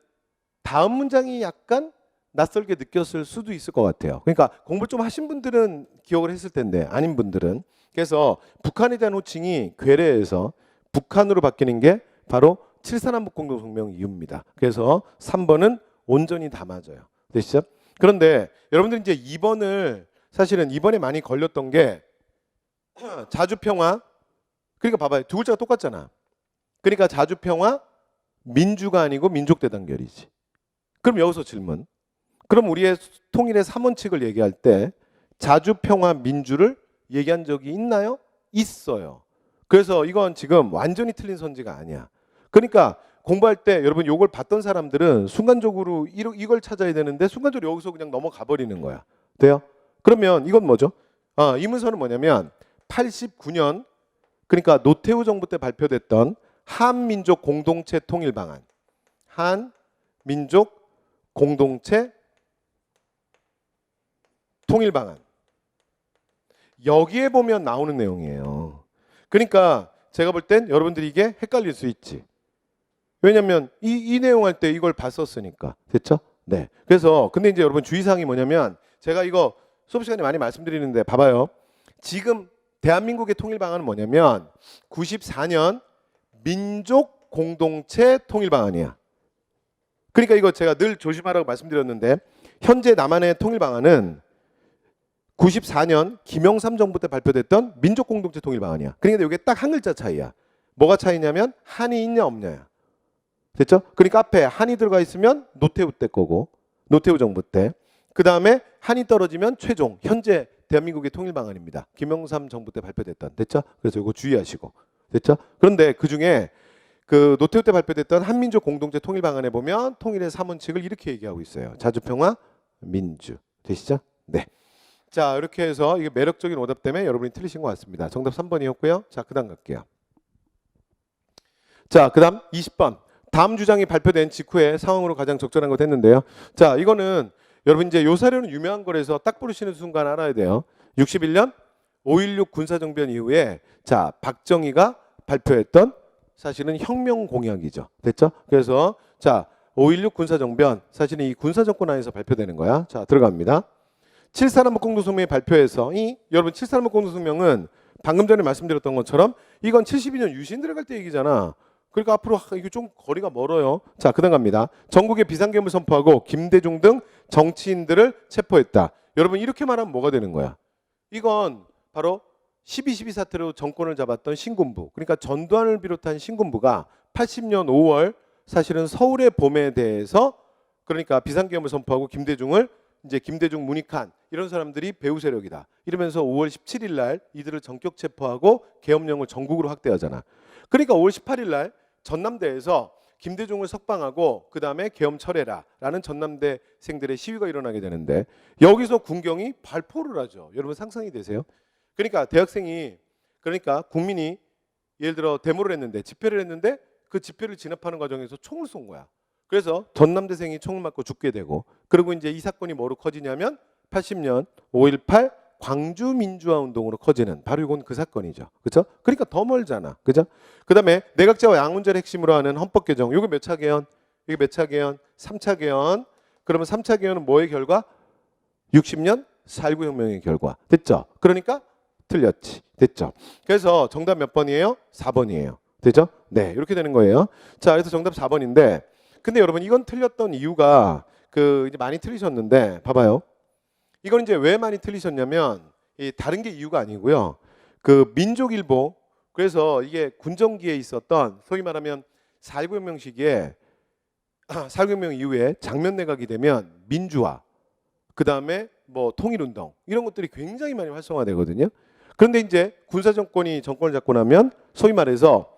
다음 문장이 약간 낯설게 느꼈을 수도 있을 것 같아요. 그러니까 공부를 좀 하신 분들은 기억을 했을 텐데 아닌 분들은. 그래서 북한에 대한 호칭이 괴뢰에서 북한으로 바뀌는 게 바로 7.4 남북공동성명 이유입니다. 그래서 3번은 온전히 다 맞아요. 되시죠? 그런데 여러분들 이제 2번을 사실은 이번에 많이 걸렸던 게 자주평화. 그러니까 봐봐요. 두 글자가 똑같잖아. 그러니까 자주평화 민주가 아니고 민족대단결이지. 그럼 여기서 질문. 그럼 우리의 통일의 3원칙을 얘기할 때 자주평화 민주를 얘기한 적이 있나요? 있어요. 그래서 이건 지금 완전히 틀린 선지가 아니야. 그러니까 공부할 때 여러분 이걸 봤던 사람들은 순간적으로 이걸 찾아야 되는데 순간적으로 여기서 그냥 넘어가 버리는 거야. 돼요? 그러면 이건 뭐죠? 이 문서는 뭐냐면 89년 그러니까 노태우 정부 때 발표됐던 한민족 공동체 통일 방안. 한민족 공동체 통일 방안. 여기에 보면 나오는 내용이에요. 그러니까 제가 볼 땐 여러분들이 이게 헷갈릴 수 있지. 왜냐면 이 내용 할 때 이걸 봤었으니까. 됐죠? 네. 그래서 근데 이제 여러분 주의사항이 뭐냐면 제가 이거 수업 시간에 많이 말씀드리는데 봐봐요. 지금 대한민국의 통일 방안은 뭐냐면 94년 민족 공동체 통일 방안이야. 그러니까 이거 제가 늘 조심하라고 말씀드렸는데 현재 남한의 통일 방안은 94년 김영삼 정부 때 발표됐던 민족 공동체 통일 방안이야. 그러니까 이게 딱 한 글자 차이야. 뭐가 차이냐면 한이 있냐 없냐야. 됐죠? 그러니까 앞에 한이 들어가 있으면 노태우 때 거고 노태우 정부 때. 그 다음에 한이 떨어지면 최종 현재 대한민국의 통일 방안입니다. 김영삼 정부 때 발표됐던. 됐죠? 그래서 이거 주의하시고. 됐죠? 그런데 그 중에 그 노태우 때 발표됐던 한민족 공동체 통일 방안에 보면 통일의 3원칙을 이렇게 얘기하고 있어요. 자주평화 민주. 되시죠? 네. 자, 이렇게 해서 이게 매력적인 오답 때문에 여러분이 틀리신 것 같습니다. 정답 3번이었고요. 자, 그다음 갈게요. 자, 그다음 20번. 다음 주장이 발표된 직후에 상황으로 가장 적절한 것 했는데요. 자, 이거는 여러분 이제 요 사료는 유명한 거라서 딱 부르시는 순간 알아야 돼요. 61년 5.16 군사정변 이후에 자, 박정희가 발표했던 사실은 혁명 공약이죠. 됐죠? 그래서 자, 5.16 군사정변 사실은 이 군사정권 안에서 발표되는 거야. 자, 들어갑니다. 7.4남북 공동성명의 발표에서 여러분 7.4남북 공동성명은 방금 전에 말씀드렸던 것처럼 이건 72년 유신 들어갈 때 얘기잖아. 그러니까 앞으로 이게 좀 거리가 멀어요. 자, 그다음 갑니다. 전국에 비상계엄을 선포하고 김대중 등 정치인들을 체포했다. 여러분 이렇게 말하면 뭐가 되는 거야? 이건 바로 12.12 사태로 정권을 잡았던 신군부, 그러니까 전두환을 비롯한 신군부가 80년 5월 사실은 서울의 봄에 대해서 그러니까 비상계엄을 선포하고 김대중을 이제 김대중, 문익환 이런 사람들이 배후 세력이다. 이러면서 5월 17일 날 이들을 전격 체포하고 계엄령을 전국으로 확대하잖아. 그러니까 5월 18일 날 전남대에서 김대중을 석방하고 그 다음에 계엄 철회라라는 전남대생들의 시위가 일어나게 되는데 여기서 군경이 발포를 하죠. 여러분 상상이 되세요? 그러니까 대학생이 그러니까 국민이 예를 들어 데모를 했는데 집회를 했는데 그 집회를 진압하는 과정에서 총을 쏜 거야. 그래서 전남대생이 총을 맞고 죽게 되고 그리고 이제 이 사건이 뭐로 커지냐면 80년 5.18 광주 민주화 운동으로 커지는 바로 이건 그 사건이죠. 그렇죠? 그러니까 더 멀잖아. 그죠? 그다음에 내각제와 양훈제를 핵심으로 하는 헌법 개정. 이거 몇 차 개헌? 이게 몇 차 개헌? 3차 개헌. 그러면 3차 개헌은 뭐의 결과? 60년 4.19 혁명의 결과. 됐죠? 그러니까 틀렸지. 됐죠? 그래서 정답 몇 번이에요? 4번이에요. 되죠? 네, 이렇게 되는 거예요. 자, 그래서 정답 4번인데 근데 여러분 이건 틀렸던 이유가 그 이제 많이 틀리셨는데 봐봐요. 이건 이제 왜 많이 틀리셨냐면 다른 게 이유가 아니고요. 그 민족일보 그래서 이게 군정기에 있었던 소위 말하면 4.19 혁명 시기에 4.19 혁명 이후에 장면 내각이 되면 민주화 그 다음에 뭐 통일운동 이런 것들이 굉장히 많이 활성화되거든요. 그런데 이제 군사정권이 정권을 잡고 나면 소위 말해서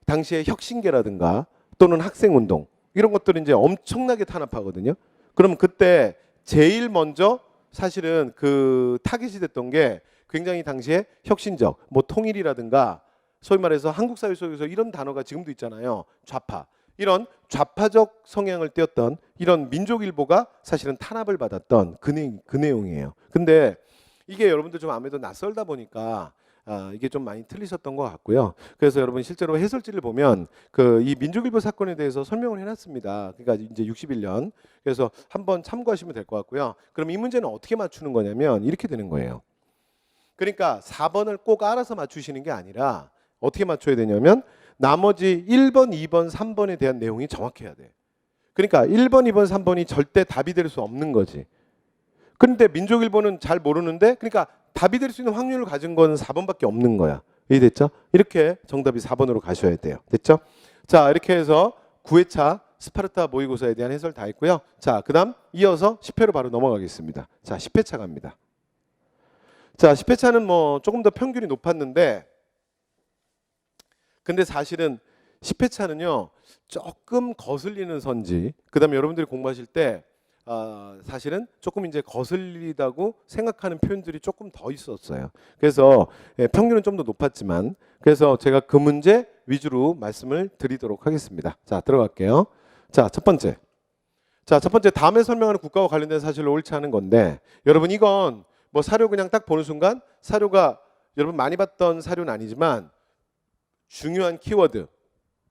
당시에 혁신계라든가 또는 학생운동 이런 것들이 이제 엄청나게 탄압하거든요. 그러면 그때 제일 먼저 사실은 그 타깃이 됐던 게 굉장히 당시에 혁신적, 뭐 통일이라든가 소위 말해서 한국 사회 속에서 이런 단어가 지금도 있잖아요. 좌파. 이런 좌파적 성향을 띄었던 이런 민족일보가 사실은 탄압을 받았던 그 내용이에요. 근데 이게 여러분들 좀 아무래도 낯설다 보니까 이게 좀 많이 틀리셨던 것 같고요. 그래서 여러분 실제로 해설지를 보면 그 이 민족일보 사건에 대해서 설명을 해놨습니다. 그러니까 이제 61년. 그래서 한번 참고하시면 될 것 같고요. 그럼 이 문제는 어떻게 맞추는 거냐면 이렇게 되는 거예요. 그러니까 4번을 꼭 알아서 맞추시는 게 아니라 어떻게 맞춰야 되냐면 나머지 1번, 2번, 3번에 대한 내용이 정확해야 돼. 그러니까 1번, 2번, 3번이 절대 답이 될 수 없는 거지. 그런데 민족일보는 잘 모르는데 그러니까 답이 될 수 있는 확률을 가진 거는 4번밖에 없는 거야. 이해됐죠? 이렇게 정답이 4번으로 가셔야 돼요. 됐죠? 자, 이렇게 해서 9회차 스파르타 모의고사에 대한 해설 다 했고요. 자, 그다음 이어서 10회로 바로 넘어가겠습니다. 자, 10회차 갑니다. 자, 10회차는 뭐 조금 더 평균이 높았는데 근데 사실은 10회차는요. 조금 거슬리는 선지. 그다음에 여러분들이 공부하실 때 사실은 조금 이제 거슬리다고 생각하는 표현들이 조금 더 있었어요. 그래서 평균은 좀 더 높았지만 그래서 제가 그 문제 위주로 말씀을 드리도록 하겠습니다. 자, 들어갈게요. 자, 첫 번째. 자, 첫 번째 다음에 설명하는 국가와 관련된 사실로 옳지 않은 건데 여러분 이건 뭐 사료 그냥 딱 보는 순간 사료가 여러분 많이 봤던 사료는 아니지만 중요한 키워드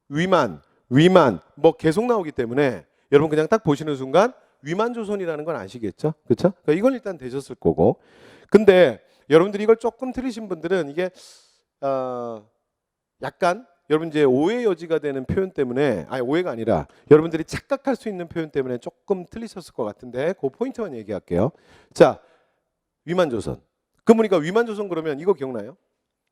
위만, 위만 뭐 계속 나오기 때문에 여러분 그냥 딱 보시는 순간 위만조선이라는 건 아시겠죠? 그렇죠? 그러니까 이건 일단 되셨을 거고. 근데 여러분들이 이걸 조금 틀리신 분들은 이게 약간 여러분 이제 오해 여지가 되는 표현 때문에, 아니 오해가 아니라 여러분들이 착각할 수 있는 표현 때문에 조금 틀리셨을 것 같은데 그 포인트만 얘기할게요. 자, 위만조선. 그럼 우리가 위만조선 그러면 이거 기억나요?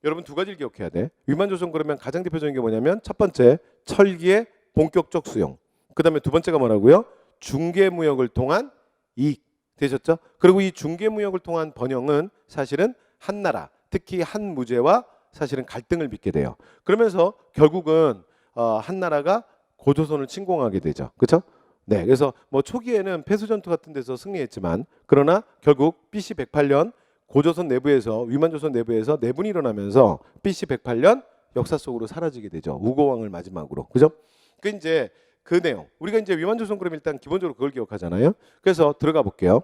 여러분 두 가지를 기억해야 돼. 위만조선 그러면 가장 대표적인 게 뭐냐면 첫 번째 철기의 본격적 수용. 그 다음에 두 번째가 뭐라고요? 중개무역을 통한 이익. 되셨죠? 그리고 이 중개무역을 통한 번영은 사실은 한 나라, 특히 한 무제와 사실은 갈등을 빚게 돼요. 그러면서 결국은 한 나라가 고조선을 침공하게 되죠. 그렇죠? 네, 그래서 뭐 초기에는 폐수전투 같은 데서 승리했지만 그러나 결국 BC 108년 고조선 내부에서 위만조선 내부에서 내분이 일어나면서 BC 108년 역사 속으로 사라지게 되죠. 우고왕을 마지막으로. 그죠? 그 이제 그 내용. 우리가 이제 위만조선 그럼 일단 기본적으로 그걸 기억하잖아요. 그래서 들어가 볼게요.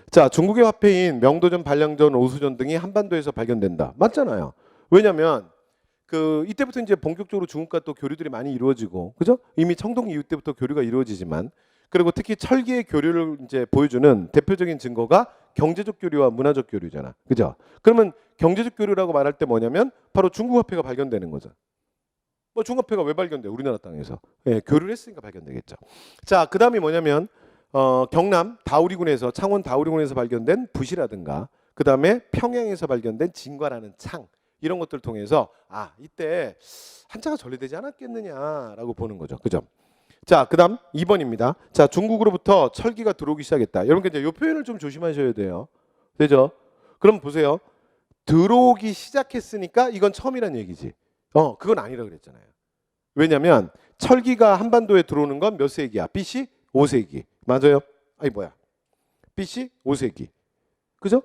자, 중국의 화폐인 명도전, 반량전, 오수전 등이 한반도에서 발견된다. 맞잖아요. 왜냐면 그 이때부터 이제 본격적으로 중국과 또 교류들이 많이 이루어지고, 그죠? 이미 청동 이후 때부터 교류가 이루어지지만, 그리고 특히 철기의 교류를 이제 보여주는 대표적인 증거가 경제적 교류와 문화적 교류잖아, 그죠? 그러면 경제적 교류라고 말할 때 뭐냐면 바로 중국 화폐가 발견되는 거죠. 뭐 중국 화폐가 왜 발견돼? 우리나라 땅에서. 예, 교류를 했으니까 발견되겠죠. 자, 그다음이 뭐냐면 경남 다우리군에서 창원 다우리군에서 발견된 붓이라든가, 그다음에 평양에서 발견된 진과라는 창. 이런 것들을 통해서 이때 한자가 전래되지 않았겠느냐라고 보는 거죠. 그죠? 자, 그다음 2번입니다. 자, 중국으로부터 철기가 들어오기 시작했다. 여러분 이제 이 표현을 좀 조심하셔야 돼요. 되죠? 그럼 보세요. 들어오기 시작했으니까 이건 처음이란 얘기지. 그건 아니라 그랬잖아요. 왜냐면 철기가 한반도에 들어오는 건 몇 세기야? BC 5세기. 맞아요? 아니 뭐야? BC 5세기. 그죠?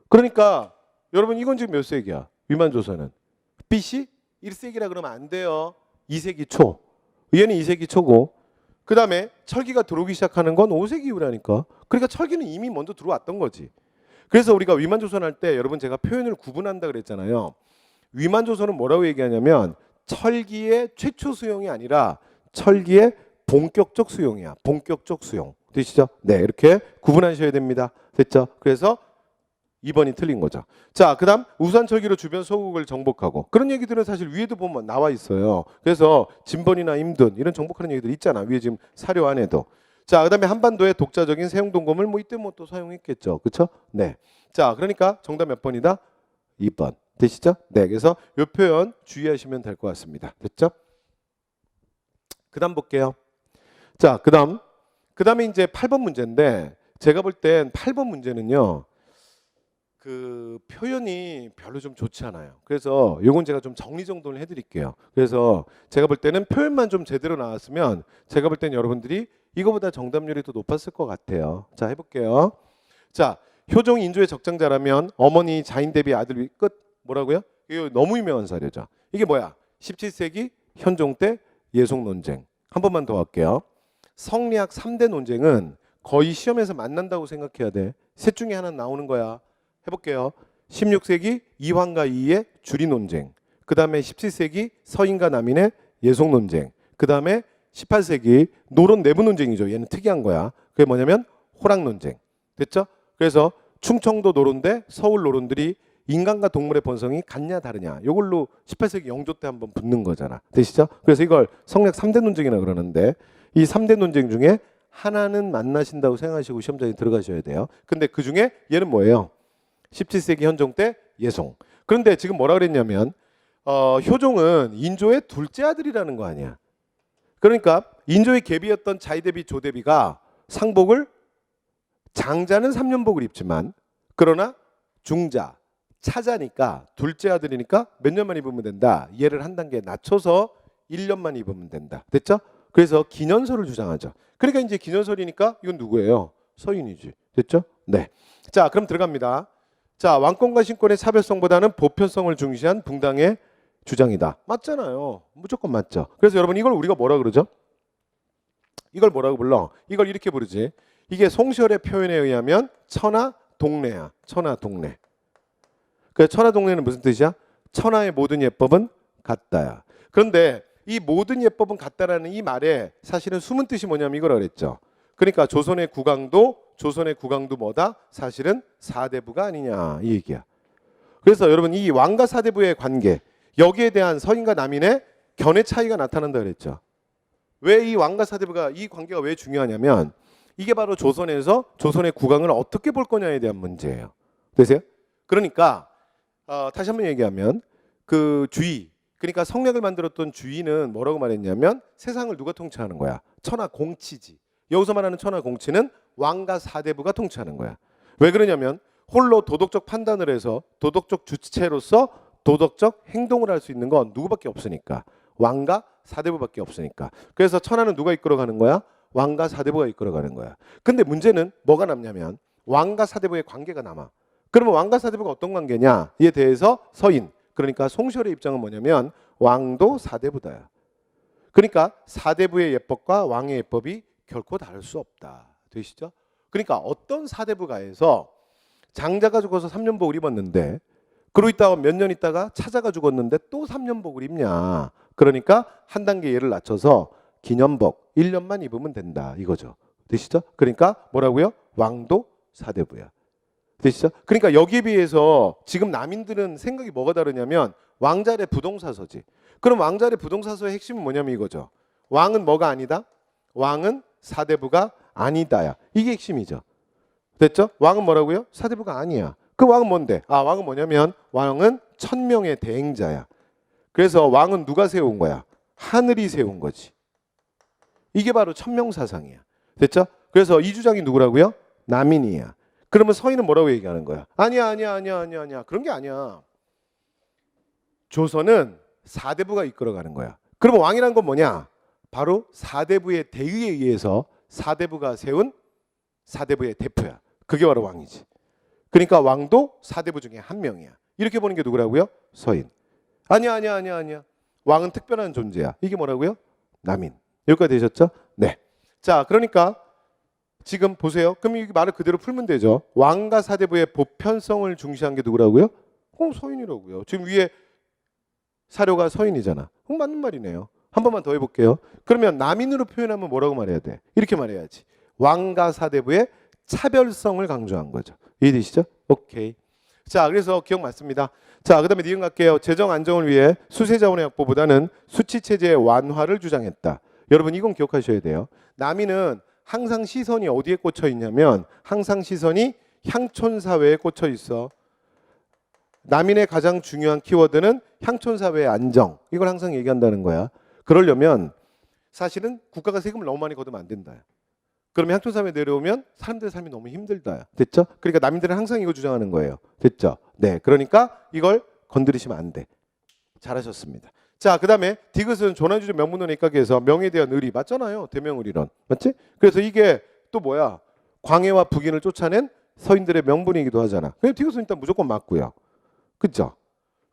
그러니까 여러분 이건 지금 몇 세기야? 위만조선은 BC 1세기라 그러면 안 돼요. 2세기 초. 얘는 2세기 초고, 그 다음에 철기가 들어오기 시작하는 건 5세기 이후라니까. 그러니까 철기는 이미 먼저 들어왔던 거지. 그래서 우리가 위만조선 할 때 여러분 제가 표현을 구분한다 그랬잖아요. 위만조선은 뭐라고 얘기하냐면 철기의 최초 수용이 아니라 철기의 본격적 수용이야. 본격적 수용. 되시죠? 네, 이렇게 구분하셔야 됩니다. 됐죠? 그래서 2번이 틀린 거죠. 자, 그다음 우산철기로 주변 서국을 정복하고, 그런 얘기들은 사실 위에도 보면 나와 있어요. 그래서 진번이나 임든 이런 정복하는 얘기들 있잖아. 위에 지금 사료 안에도. 자, 그다음에 한반도의 독자적인 세용동검을 뭐 이때 뭐 또 사용했겠죠. 그렇죠? 네. 자, 그러니까 정답 몇 번이다? 2번. 되시죠? 네. 그래서 이 표현 주의하시면 될 것 같습니다. 됐죠? 그다음 볼게요. 자, 그다음에 이제 8번 문제인데, 제가 볼 땐 8번 문제는요. 그 표현이 별로 좀 좋지 않아요. 그래서 요건 제가 좀 정리정돈을 해드릴게요. 그래서 제가 볼 때는 표현만 좀 제대로 나왔으면 제가 볼 때는 여러분들이 이거보다 정답률이 더 높았을 것 같아요. 자, 해볼게요. 자, 효종이 인조의 적장자라면 어머니 자인 대비 아들 위 끝. 뭐라고요? 이거 너무 유명한 사례죠. 이게 뭐야? 17세기 현종 때 예속 논쟁. 한 번만 더 할게요. 성리학 3대 논쟁은 거의 시험에서 만난다고 생각해야 돼. 셋 중에 하나 나오는 거야. 해볼게요. 16세기 이황과 이의 주리 논쟁, 그 다음에 17세기 서인과 남인의 예속 논쟁, 그 다음에 18세기 노론 내부 논쟁이죠. 얘는 특이한 거야. 그게 뭐냐면 호랑 논쟁. 됐죠? 그래서 충청도 노론 대 서울 노론들이 인간과 동물의 본성이 같냐 다르냐, 이걸로 18세기 영조 때 한번 붙는 거잖아. 되시죠? 그래서 이걸 성리학 3대 논쟁이라 그러는데, 이 3대 논쟁 중에 하나는 만나신다고 생각하시고 시험장에 들어가셔야 돼요. 근데 그 중에 얘는 뭐예요? 17세기 현종 때 예송. 그런데 지금 뭐라 그랬냐면 효종은 인조의 둘째 아들이라는 거 아니야. 그러니까 인조의 계비였던 자이대비 조대비가 상복을, 장자는 3년복을 입지만 그러나 중자, 차자니까 둘째 아들이니까 몇 년만 입으면 된다. 얘를 한 단계 낮춰서 1년만 입으면 된다. 됐죠? 그래서 기년설을 주장하죠. 그러니까 이제 기년설이니까 이건 누구예요? 서인이지. 됐죠? 네. 자, 그럼 들어갑니다. 자, 왕권과 신권의 차별성보다는 보편성을 중시한 붕당의 주장이다. 맞잖아요. 무조건 맞죠. 그래서 여러분 이걸 우리가 뭐라 그러죠? 이걸 뭐라고 불러? 이걸 이렇게 부르지. 이게 송시열의 표현에 의하면 천하 동래야. 천하 동래. 그 천하 동래는 무슨 뜻이야? 천하의 모든 예법은 같다야. 그런데 이 모든 예법은 같다라는 이 말에 사실은 숨은 뜻이 뭐냐면 이거라 그랬죠. 그러니까 조선의 국왕도 뭐다? 사실은 사대부가 아니냐 이 얘기야. 그래서 여러분 이 왕과 사대부의 관계, 여기에 대한 서인과 남인의 견해 차이가 나타난다 그랬죠. 왜 이 왕과 사대부가 이 관계가 왜 중요하냐면 이게 바로 조선에서 조선의 국왕을 어떻게 볼 거냐에 대한 문제예요. 되세요? 그러니까 다시 한번 얘기하면 그 주의, 그러니까 성략을 만들었던 주의는 뭐라고 말했냐면 세상을 누가 통치하는 거야? 천하 공치지. 여기서 말하는 천하 공치는 왕과 사대부가 통치하는 거야. 왜 그러냐면 홀로 도덕적 판단을 해서 도덕적 주체로서 도덕적 행동을 할 수 있는 건 누구밖에 없으니까. 왕과 사대부밖에 없으니까. 그래서 천하는 누가 이끌어가는 거야? 왕과 사대부가 이끌어가는 거야. 근데 문제는 뭐가 남냐면 왕과 사대부의 관계가 남아. 그러면 왕과 사대부가 어떤 관계냐에 대해서 서인, 그러니까 송시열의 입장은 뭐냐면 왕도 사대부다야. 그러니까 사대부의 예법과 왕의 예법이 결코 다를 수 없다. 되시죠? 그러니까 어떤 사대부가 해서 장자가 죽어서 3년복을 입었는데 그러고 있다가 몇 년 있다가 차자가 죽었는데 또 3년복을 입냐. 그러니까 한 단계 얘를 낮춰서 기년복 1년만 입으면 된다 이거죠. 되시죠? 그러니까 뭐라고요? 왕도 사대부야. 되시죠? 그러니까 여기에 비해서 지금 남인들은 생각이 뭐가 다르냐면 왕자의 부동사서지. 그럼 왕자의 부동사서의 핵심은 뭐냐면 이거죠. 왕은 뭐가 아니다? 왕은 사대부가 아니다야. 이게 핵심이죠. 됐죠? 왕은 뭐라고요? 사대부가 아니야. 그 왕은 뭔데? 왕은 뭐냐면 왕은 천명의 대행자야. 그래서 왕은 누가 세운 거야? 하늘이 세운 거지. 이게 바로 천명사상이야. 됐죠? 그래서 이 주장이 누구라고요? 남인이야. 그러면 서인은 뭐라고 얘기하는 거야? 아니야. 그런 게 아니야. 조선은 사대부가 이끌어가는 거야. 그러면 왕이란 건 뭐냐? 바로 사대부의 대의에 의해서 사대부가 세운 사대부의 대표야. 그게 바로 왕이지. 그러니까 왕도 사대부 중에 한 명이야. 이렇게 보는 게 누구라고요? 서인. 아니야. 왕은 특별한 존재야. 이게 뭐라고요? 남인. 여기까지 되셨죠? 네. 자, 그러니까 지금 보세요. 그럼 이 말을 그대로 풀면 되죠. 왕과 사대부의 보편성을 중시한 게 누구라고요? 서인이라고요. 지금 위에 사료가 서인이잖아. 맞는 말이네요. 한 번만 더 해볼게요. 그러면 남인으로 표현하면 뭐라고 말해야 돼? 이렇게 말해야지. 왕과 사대부의 차별성을 강조한 거죠. 이해되시죠? 오케이. 자, 그래서 기억 맞습니다. 자, 그 다음에 니은 갈게요. 재정 안정을 위해 수세자원의 확보보다는 수치체제의 완화를 주장했다. 여러분 이건 기억하셔야 돼요. 남인은 항상 시선이 어디에 꽂혀 있냐면 항상 시선이 향촌사회에 꽂혀 있어. 남인의 가장 중요한 키워드는 향촌사회의 안정. 이걸 항상 얘기한다는 거야. 그러려면 사실은 국가가 세금을 너무 많이 걷으면 안 된다. 그러면 향촌사회에 내려오면 사람들의 삶이 너무 힘들다. 됐죠? 그러니까 남인들은 항상 이거 주장하는 거예요. 됐죠? 네, 그러니까 이걸 건드리시면 안 돼. 잘하셨습니다. 자, 그 다음에 디귿은 조난주제 명문론에 입각해서 명에 대한 의리 맞잖아요. 대명의리론 맞지? 그래서 이게 또 뭐야? 광해와 북인을 쫓아낸 서인들의 명분이기도 하잖아. 그냥 디귿은 일단 무조건 맞고요. 그죠?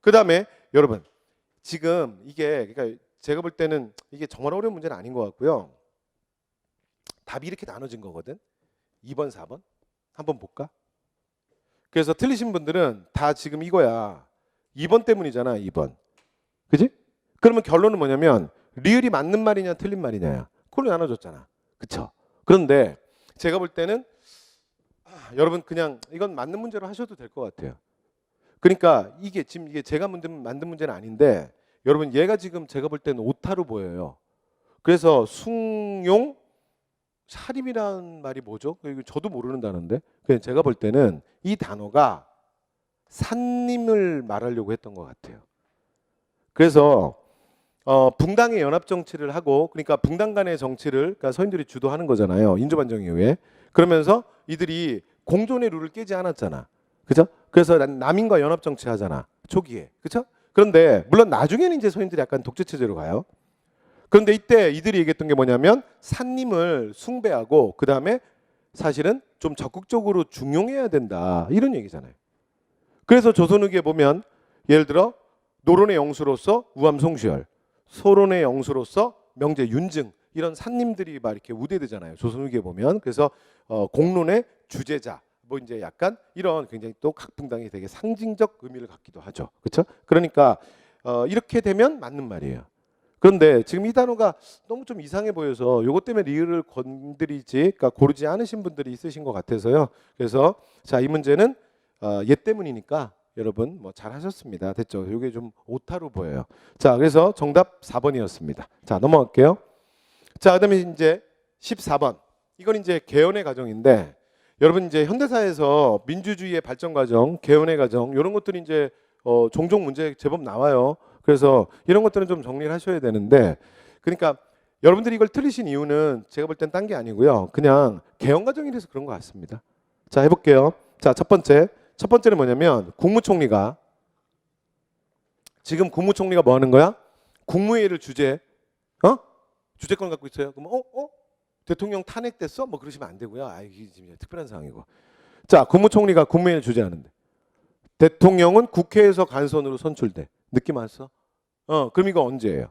그 다음에 여러분 지금 이게 그러니까 제가 볼 때는 이게 정말 어려운 문제는 아닌 것 같고요. 답이 이렇게 나눠진 거거든. 2번, 4번. 한번 볼까? 그래서 틀리신 분들은 다 지금 이거야. 2번 때문이잖아. 2번. 그지? 그러면 결론은 뭐냐면 리을이 맞는 말이냐 틀린 말이냐야. 그걸로 나눠줬잖아. 그쵸? 그런데 제가 볼 때는 여러분 그냥 이건 맞는 문제로 하셔도 될 것 같아요. 그러니까 이게 지금 이게 제가 만든 문제는 아닌데 여러분 얘가 지금 제가 볼 때는 오타로 보여요. 그래서 숭용 사림이라는 말이 뭐죠? 저도 모르는 단어인데 그냥 제가 볼 때는 이 단어가 산림을 말하려고 했던 것 같아요. 그래서 붕당의 연합 정치를 하고 그러니까 붕당 간의 정치를 그러니까 서인들이 주도하는 거잖아요. 인조반정 이후에. 그러면서 이들이 공존의 룰을 깨지 않았잖아. 그죠? 그래서 남인과 연합 정치 하잖아. 초기에. 그죠? 그런데 물론 나중에는 이제 서인들이 약간 독재 체제로 가요. 그런데 이때 이들이 얘기했던 게 뭐냐면 산림을 숭배하고 그 다음에 사실은 좀 적극적으로 중용해야 된다 이런 얘기잖아요. 그래서 조선후기에 보면 예를 들어 노론의 영수로서 우암 송시열, 소론의 영수로서 명제 윤증 이런 산림들이 막 이렇게 우대되잖아요. 조선후기에 보면 그래서 공론의 주제자 뭐 이제 약간 이런 굉장히 또 각붕당이 되게 상징적 의미를 갖기도 하죠. 그렇죠? 그러니까 이렇게 되면 맞는 말이에요. 그런데 지금 이 단어가 너무 좀 이상해 보여서 요것 때문에 리을을 건드리지, 그러니까 고르지 않으신 분들이 있으신 것 같아서요. 그래서 자, 이 문제는 얘 때문이니까 여러분 뭐 잘하셨습니다. 됐죠? 이게 좀 오타로 보여요. 자, 그래서 정답 4번이었습니다. 자, 넘어갈게요. 자, 그다음에 이제 14번. 이건 이제 개헌의 과정인데 여러분 이제 현대사에서 민주주의의 발전 과정, 개헌의 과정 이런 것들이 이제 종종 문제 제법 나와요. 그래서 이런 것들은 좀 정리를 하셔야 되는데, 그러니까 여러분들이 이걸 틀리신 이유는 제가 볼 땐 딴 게 아니고요. 그냥 개헌 과정이라서 그런 것 같습니다. 자, 해볼게요. 자, 첫 번째는 뭐냐면 국무총리가 지금 국무총리가 뭐 하는 거야? 국무회의를 주재권 갖고 있어요. 그럼 대통령 탄핵됐어? 뭐 그러시면 안 되고요. 이게 지금 특별한 상황이고. 자, 국무총리가 국무회의를 주재하는데 대통령은 국회에서 간선으로 선출돼. 느낌 왔어? 그럼 이거 언제예요?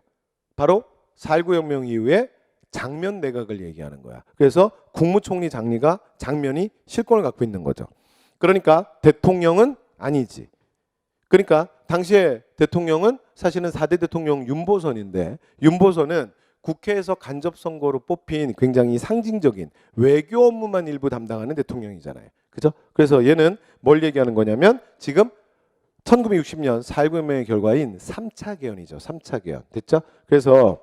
바로 4.19 혁명 이후에 장면 내각을 얘기하는 거야. 그래서 국무총리 장면이 실권을 갖고 있는 거죠. 그러니까 대통령은 아니지. 그러니까 당시에 대통령은 사실은 4대 대통령 윤보선인데, 윤보선은 국회에서 간접선거로 뽑힌 굉장히 상징적인 외교 업무만 일부 담당하는 대통령이잖아요. 그죠? 그래서 얘는 뭘 얘기하는 거냐면 지금 1960년 4.19 혁명의 결과인 3차 개헌이죠. 3차 개헌. 됐죠? 그래서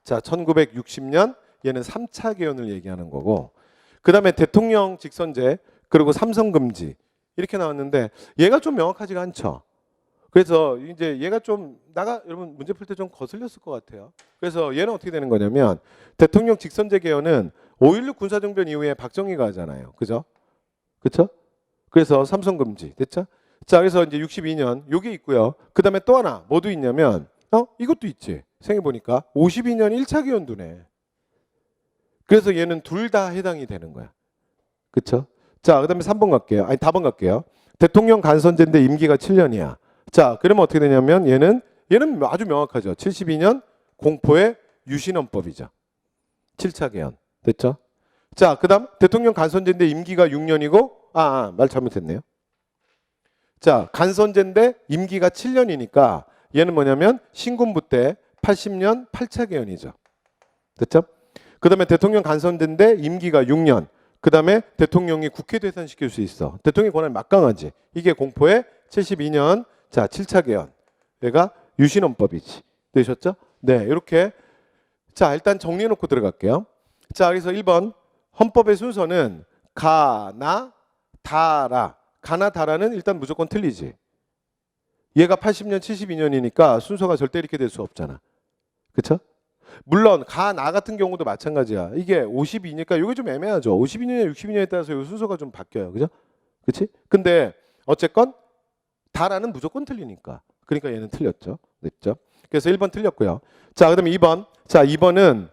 자, 1960년 얘는 3차 개헌을 얘기하는 거고, 그 다음에 대통령 직선제 그리고 삼선금지 이렇게 나왔는데 얘가 좀 명확하지가 않죠. 그래서 이제 얘가 좀 여러분 문제 풀 때 좀 거슬렸을 것 같아요. 그래서 얘는 어떻게 되는 거냐면 대통령 직선제 개헌은 5.16 군사정변 이후에 박정희가 하잖아요. 그죠? 그렇죠? 그래서 삼선금지 됐죠? 자, 그래서 이제 62년 요게 있고요. 그 다음에 또 하나 뭐도 있냐면 이것도 있지. 생각해 보니까 52년 1차 개헌도네. 그래서 얘는 둘 다 해당이 되는 거야. 그렇죠? 자, 그 다음에 3번 갈게요. 4번 갈게요. 대통령 간선제인데 임기가 7년이야. 자, 그러면 어떻게 되냐면 얘는 아주 명확하죠. 72년 공포의 유신헌법이죠. 7차 개헌. 됐죠? 자, 그 다음 대통령 간선제인데 임기가 6년이고 말 잘못했네요. 자, 간선제인데 임기가 7년이니까 얘는 뭐냐면 신군부 때 80년 8차 개헌이죠. 됐죠? 그 다음에 대통령 간선제인데 임기가 6년. 그 다음에 대통령이 국회 대선시킬 수 있어. 대통령의 권한이 막강하지. 이게 공포의 72년 자 7차 개헌. 얘가 유신헌법이지. 되셨죠? 네, 이렇게. 자, 일단 정리해놓고 들어갈게요. 자, 그래서 1번 헌법의 순서는 가나 다라. 가나 다라는 일단 무조건 틀리지. 얘가 80년 72년이니까 순서가 절대 이렇게 될 수 없잖아. 그렇죠? 물론 가나 같은 경우도 마찬가지야. 이게 52니까 이게 좀 애매하죠. 52년이나 60년에 따라서 이 순서가 좀 바뀌어요. 그죠? 그렇지? 근데 어쨌건 다라는 무조건 틀리니까. 그러니까 얘는 틀렸죠. 됐죠? 그래서 1번 틀렸고요. 자, 그다음에 2번. 자, 2번은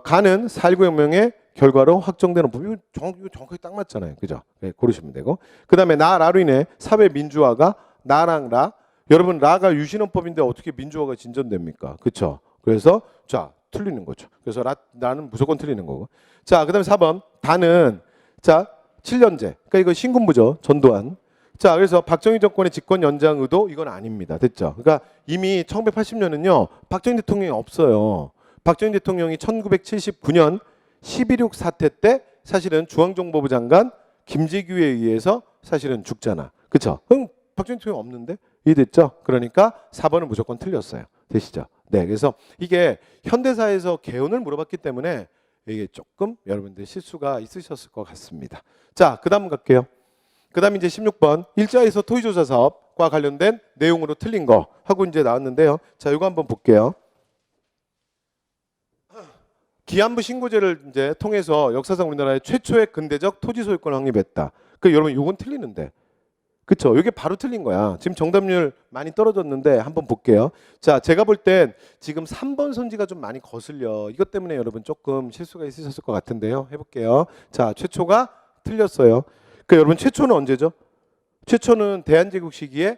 가는 4.19 혁명의 결과로 확정되는 법. 이거 정확하게 딱 맞잖아요. 그죠? 네, 고르시면 되고. 그다음에 라로 인해 사회 민주화가 나랑 라. 여러분 라가 유신헌법인데 어떻게 민주화가 진전됩니까? 그렇죠? 그래서 자, 틀리는 거죠. 그래서 라는 무조건 틀리는 거고. 자, 그다음에 4번. 다는 자, 7년제. 그러니까 이거 신군부죠. 전두환. 자, 그래서 박정희 정권의 집권 연장 의도 이건 아닙니다. 됐죠? 그러니까 이미 1980년은요. 박정희 대통령이 없어요. 박정희 대통령이 1979년 11.6 사태 때 사실은 중앙정보부 장관 김재규에 의해서 사실은 죽잖아. 그렇죠? 그럼 박정희 대통령 없는데? 이해됐죠? 그러니까 4번은 무조건 틀렸어요. 되시죠? 네, 그래서 이게 현대사에서 개헌을 물어봤기 때문에 이게 조금 여러분들 실수가 있으셨을 것 같습니다. 자, 그 다음 갈게요. 그 다음 이제 16번 일자에서 토의조사 사업과 관련된 내용으로 틀린 거 하고 이제 나왔는데요. 자, 이거 한번 볼게요. 기한부 신고제를 이제 통해서 역사상 우리나라의 최초의 근대적 토지 소유권을 확립했다. 여러분 이건 틀리는데. 그렇죠? 이게 바로 틀린 거야. 지금 정답률 많이 떨어졌는데 한번 볼게요. 자, 제가 볼 땐 지금 3번 선지가 좀 많이 거슬려. 이것 때문에 여러분 조금 실수가 있으셨을 것 같은데요. 해볼게요. 자, 최초가 틀렸어요. 여러분 최초는 언제죠? 최초는 대한제국 시기에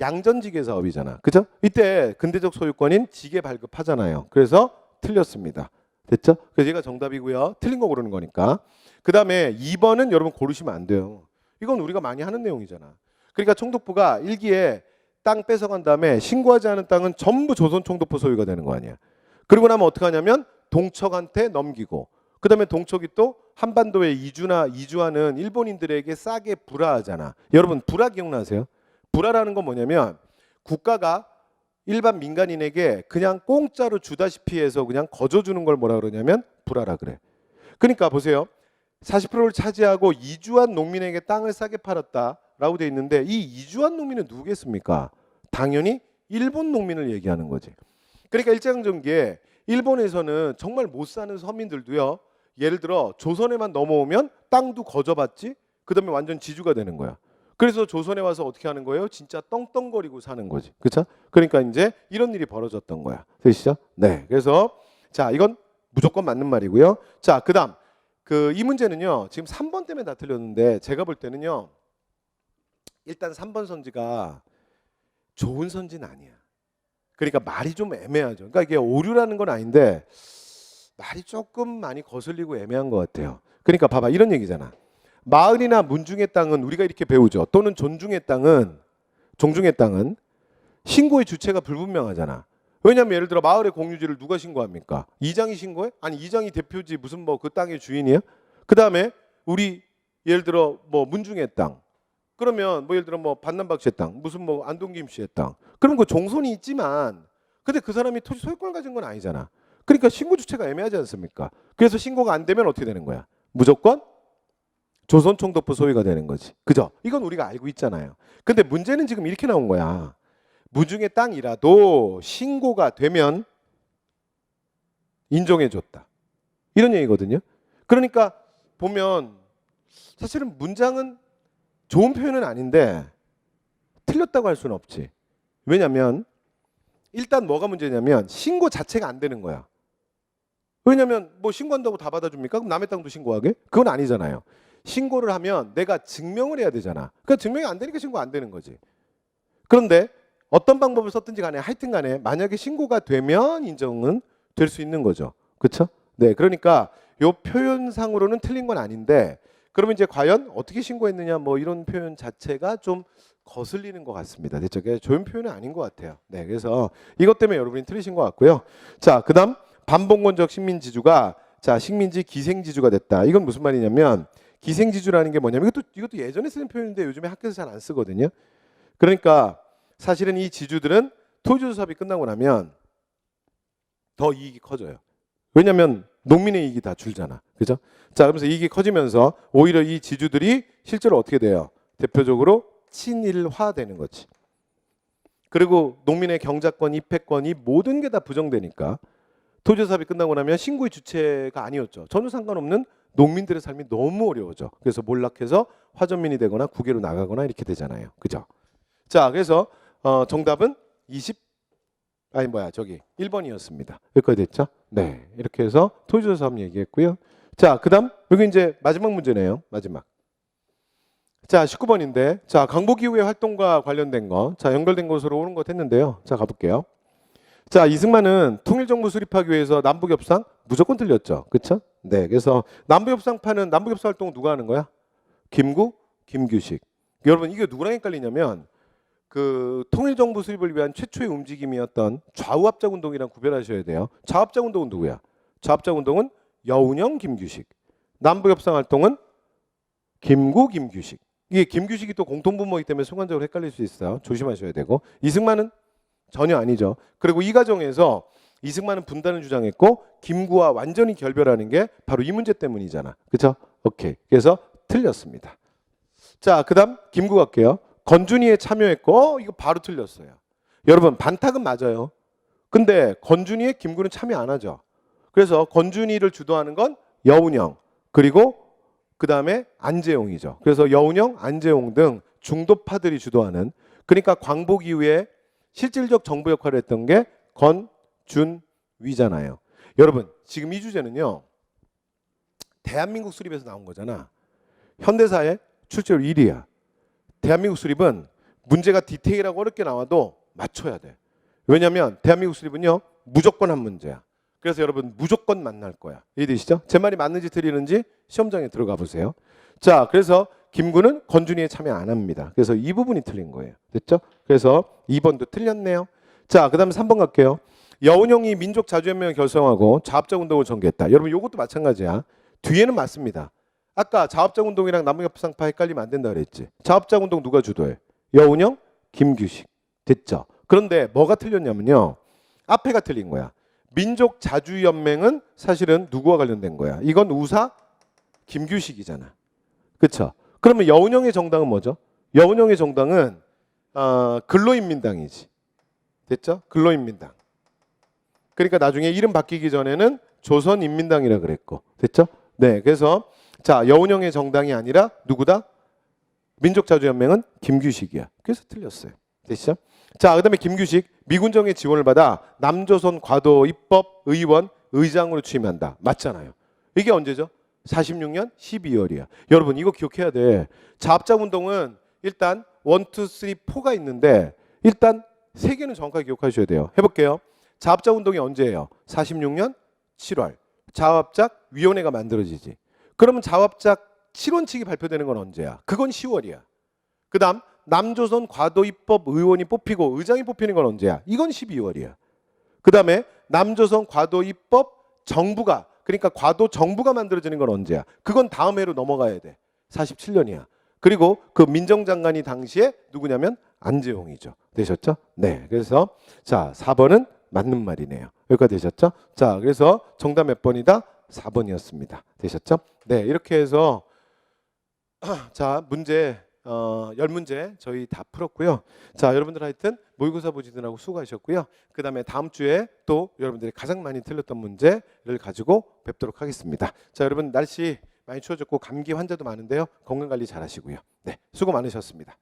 양전지계 사업이잖아. 그죠? 이때 근대적 소유권인 지계 발급하잖아요. 그래서 틀렸습니다. 됐죠? 그래서 얘가 정답이고요. 틀린 거 고르는 거니까. 그 다음에 2번은 여러분 고르시면 안 돼요. 이건 우리가 많이 하는 내용이잖아. 그러니까 총독부가 일기에 땅 뺏어간 다음에 신고하지 않은 땅은 전부 조선총독부 소유가 되는 거 아니야. 그리고 나면 어떻게 하냐면 동척한테 넘기고, 그 다음에 동척이 또 한반도에 이주하는 일본인들에게 싸게 불화하잖아. 여러분 불화 기억나세요? 불화라는 건 뭐냐면 국가가 일반 민간인에게 그냥 공짜로 주다시피 해서 그냥 거저주는 걸 뭐라 그러냐면 불화라 그래. 그러니까 보세요. 40%를 차지하고 이주한 농민에게 땅을 싸게 팔았다라고 돼 있는데, 이 이주한 농민은 누구겠습니까? 당연히 일본 농민을 얘기하는 거지. 그러니까 일제강점기에 일본에서는 정말 못 사는 서민들도요, 예를 들어 조선에만 넘어오면 땅도 거저받지, 그 다음에 완전 지주가 되는 거야. 그래서 조선에 와서 어떻게 하는 거예요? 진짜 떵떵거리고 사는 거지. 그렇죠? 그러니까 이제 이런 일이 벌어졌던 거야. 되시죠? 네. 그래서 자, 이건 무조건 맞는 말이고요. 자, 그다음 이 문제는요. 지금 3번 때문에 다 틀렸는데 제가 볼 때는요. 일단 3번 선지가 좋은 선지는 아니야. 그러니까 말이 좀 애매하죠. 그러니까 이게 오류라는 건 아닌데 말이 조금 많이 거슬리고 애매한 것 같아요. 그러니까 봐봐, 이런 얘기잖아. 마을이나 문중의 땅은 우리가 이렇게 배우죠. 또는 종중의 땅은 신고의 주체가 불분명하잖아. 왜냐하면 예를 들어 마을의 공유지를 누가 신고합니까? 이장이 신고해? 아니 이장이 대표지 무슨 뭐 그 땅의 주인이야? 그 다음에 우리 예를 들어 뭐 문중의 땅, 그러면 뭐 예를 들어 뭐 반남박 씨의 땅, 무슨 뭐 안동김 씨의 땅, 그럼 그 종손이 있지만 근데 그 사람이 토지 소유권을 가진 건 아니잖아. 그러니까 신고 주체가 애매하지 않습니까? 그래서 신고가 안 되면 어떻게 되는 거야? 무조건 조선총독부 소유가 되는 거지. 그죠? 이건 우리가 알고 있잖아요. 근데 문제는 지금 이렇게 나온 거야. 무중의 땅이라도 신고가 되면 인정해줬다. 이런 얘기거든요. 그러니까 보면 사실은 문장은 좋은 표현은 아닌데 틀렸다고 할 수는 없지. 왜냐하면 일단 뭐가 문제냐면 신고 자체가 안 되는 거야. 왜냐하면 뭐 신고한다고 다 받아줍니까? 그럼 남의 땅도 신고하게? 그건 아니잖아요. 신고를 하면 내가 증명을 해야 되잖아. 그러니까 증명이 안 되니까 신고 안 되는 거지. 그런데 어떤 방법을 썼든지 간에 하여튼 간에 만약에 신고가 되면 인정은 될 수 있는 거죠. 그렇죠? 네, 그러니까 요 표현상으로는 틀린 건 아닌데 그러면 이제 과연 어떻게 신고했느냐 뭐 이런 표현 자체가 좀 거슬리는 것 같습니다. 대체 좋은 표현은 아닌 것 같아요. 네, 그래서 이것 때문에 여러분이 틀리신 것 같고요. 자, 그다음 반봉건적 식민지주가 식민지 기생지주가 됐다. 이건 무슨 말이냐면 기생지주라는 게 뭐냐면 이것도 예전에 쓰는 표현인데 요즘에 학교에서 잘 안 쓰거든요. 그러니까 사실은 이 지주들은 토지조사 사업이 끝나고 나면 더 이익이 커져요. 왜냐하면 농민의 이익이 다 줄잖아. 그죠? 자, 그러면서 이익이 커지면서 오히려 이 지주들이 실제로 어떻게 돼요? 대표적으로 친일화되는 거지. 그리고 농민의 경작권, 입회권 이 모든 게 다 부정되니까 토지조사 사업이 끝나고 나면 신고의 주체가 아니었죠. 전혀 상관없는 농민들의 삶이 너무 어려워져. 그래서 몰락해서 화전민이 되거나 국외로 나가거나 이렇게 되잖아요. 그죠? 자, 그래서 정답은 1번이었습니다. 여기까지 됐죠? 네, 이렇게 해서 토지조사 사업 얘기했고요. 자, 그다음 여기 이제 마지막 문제네요. 마지막. 자, 19번인데 자, 강보기후의 활동과 관련된 거, 자, 연결된 것으로 오는 것 했는데요. 자, 가볼게요. 자, 이승만은 통일정부 수립하기 위해서 남북협상 무조건 틀렸죠. 그렇죠? 네, 그래서 남북협상 활동 누가 하는 거야? 김구, 김규식. 여러분 이게 누구랑 헷갈리냐면 그 통일정부 수립을 위한 최초의 움직임이었던 좌우합작운동이랑 구별하셔야 돼요. 좌합작운동은 누구야? 좌합작운동은 여운형, 김규식. 남북협상 활동은 김구, 김규식. 이게 김규식이 또 공통분모이기 때문에 순간적으로 헷갈릴 수 있어요. 조심하셔야 되고. 이승만은 전혀 아니죠. 그리고 이 과정에서 이승만은 분단을 주장했고 김구와 완전히 결별하는 게 바로 이 문제 때문이잖아. 그렇죠? 오케이. 그래서 틀렸습니다. 자, 그다음 김구 갈게요. 건준이에 참여했고 이거 바로 틀렸어요. 여러분 반탁은 맞아요. 근데 건준이에 김구는 참여 안 하죠. 그래서 건준이를 주도하는 건 여운형 그리고 그 다음에 안재홍이죠. 그래서 여운형, 안재홍 등 중도파들이 주도하는, 그러니까 광복 이후에 실질적 정부 역할을 했던 게 건준위잖아요. 여러분 지금 이 주제는요. 대한민국 수립에서 나온 거잖아. 현대사의 출제율 1위야. 대한민국 수립은 문제가 디테일하고 어렵게 나와도 맞춰야 돼. 왜냐하면 대한민국 수립은요. 무조건 한 문제야. 그래서 여러분 무조건 만날 거야. 이해되시죠? 제 말이 맞는지 틀리는지 시험장에 들어가 보세요. 자, 그래서 김구는 건준이에 참여 안 합니다. 그래서 이 부분이 틀린 거예요. 됐죠? 그래서 2번도 틀렸네요. 자, 그다음에 3번 갈게요. 여운형이 민족 자주연맹을 결성하고 자합작 운동을 전개했다. 여러분 이것도 마찬가지야. 뒤에는 맞습니다. 아까 자합작 운동이랑 남북협상파 헷갈리면 안 된다 그랬지. 자합작 운동 누가 주도해? 여운형, 김규식. 됐죠? 그런데 뭐가 틀렸냐면요. 앞에가 틀린 거야. 민족 자주연맹은 사실은 누구와 관련된 거야? 이건 우사 김규식이잖아. 그렇죠? 그러면 여운형의 정당은 뭐죠? 여운형의 정당은 근로인민당이지. 됐죠? 근로인민당. 그러니까 나중에 이름 바뀌기 전에는 조선인민당이라 그랬고. 됐죠? 네. 그래서 자, 여운형의 정당이 아니라 누구다? 민족자주연맹은 김규식이야. 그래서 틀렸어요. 됐죠? 자, 그다음에 김규식 미군정의 지원을 받아 남조선 과도 입법 의원 의장으로 취임한다. 맞잖아요. 이게 언제죠? 46년 12월이야. 여러분 이거 기억해야 돼. 자합작 운동은 일단 1, 2, 3, 4가 있는데 일단 세 개는 정확하게 기억하셔야 돼요. 해볼게요. 자합작 운동이 언제예요? 46년 7월. 자합작 위원회가 만들어지지. 그러면 자합작 7원칙이 발표되는 건 언제야? 그건 10월이야. 그 다음 남조선 과도 입법 의원이 뽑히고 의장이 뽑히는 건 언제야? 이건 12월이야. 그 다음에 남조선 과도 입법 정부가 그러니까 과도 정부가 만들어지는 건 언제야? 그건 다음 해로 넘어가야 돼. 47년이야. 그리고 그 민정장관이 당시에 누구냐면 안재홍이죠. 되셨죠? 네. 그래서 자 4번은 맞는 말이네요. 여기까지 되셨죠? 자 그래서 정답 몇 번이다? 4번이었습니다. 되셨죠? 네. 이렇게 해서 자 문제 10문제 저희 다 풀었고요. 자 여러분들 하여튼 모의고사 보시느라고 수고하셨고요. 그 다음에 다음 주에 또 여러분들이 가장 많이 틀렸던 문제를 가지고 뵙도록 하겠습니다. 자 여러분 날씨 많이 추워졌고 감기 환자도 많은데요. 건강관리 잘 하시고요. 네 수고 많으셨습니다.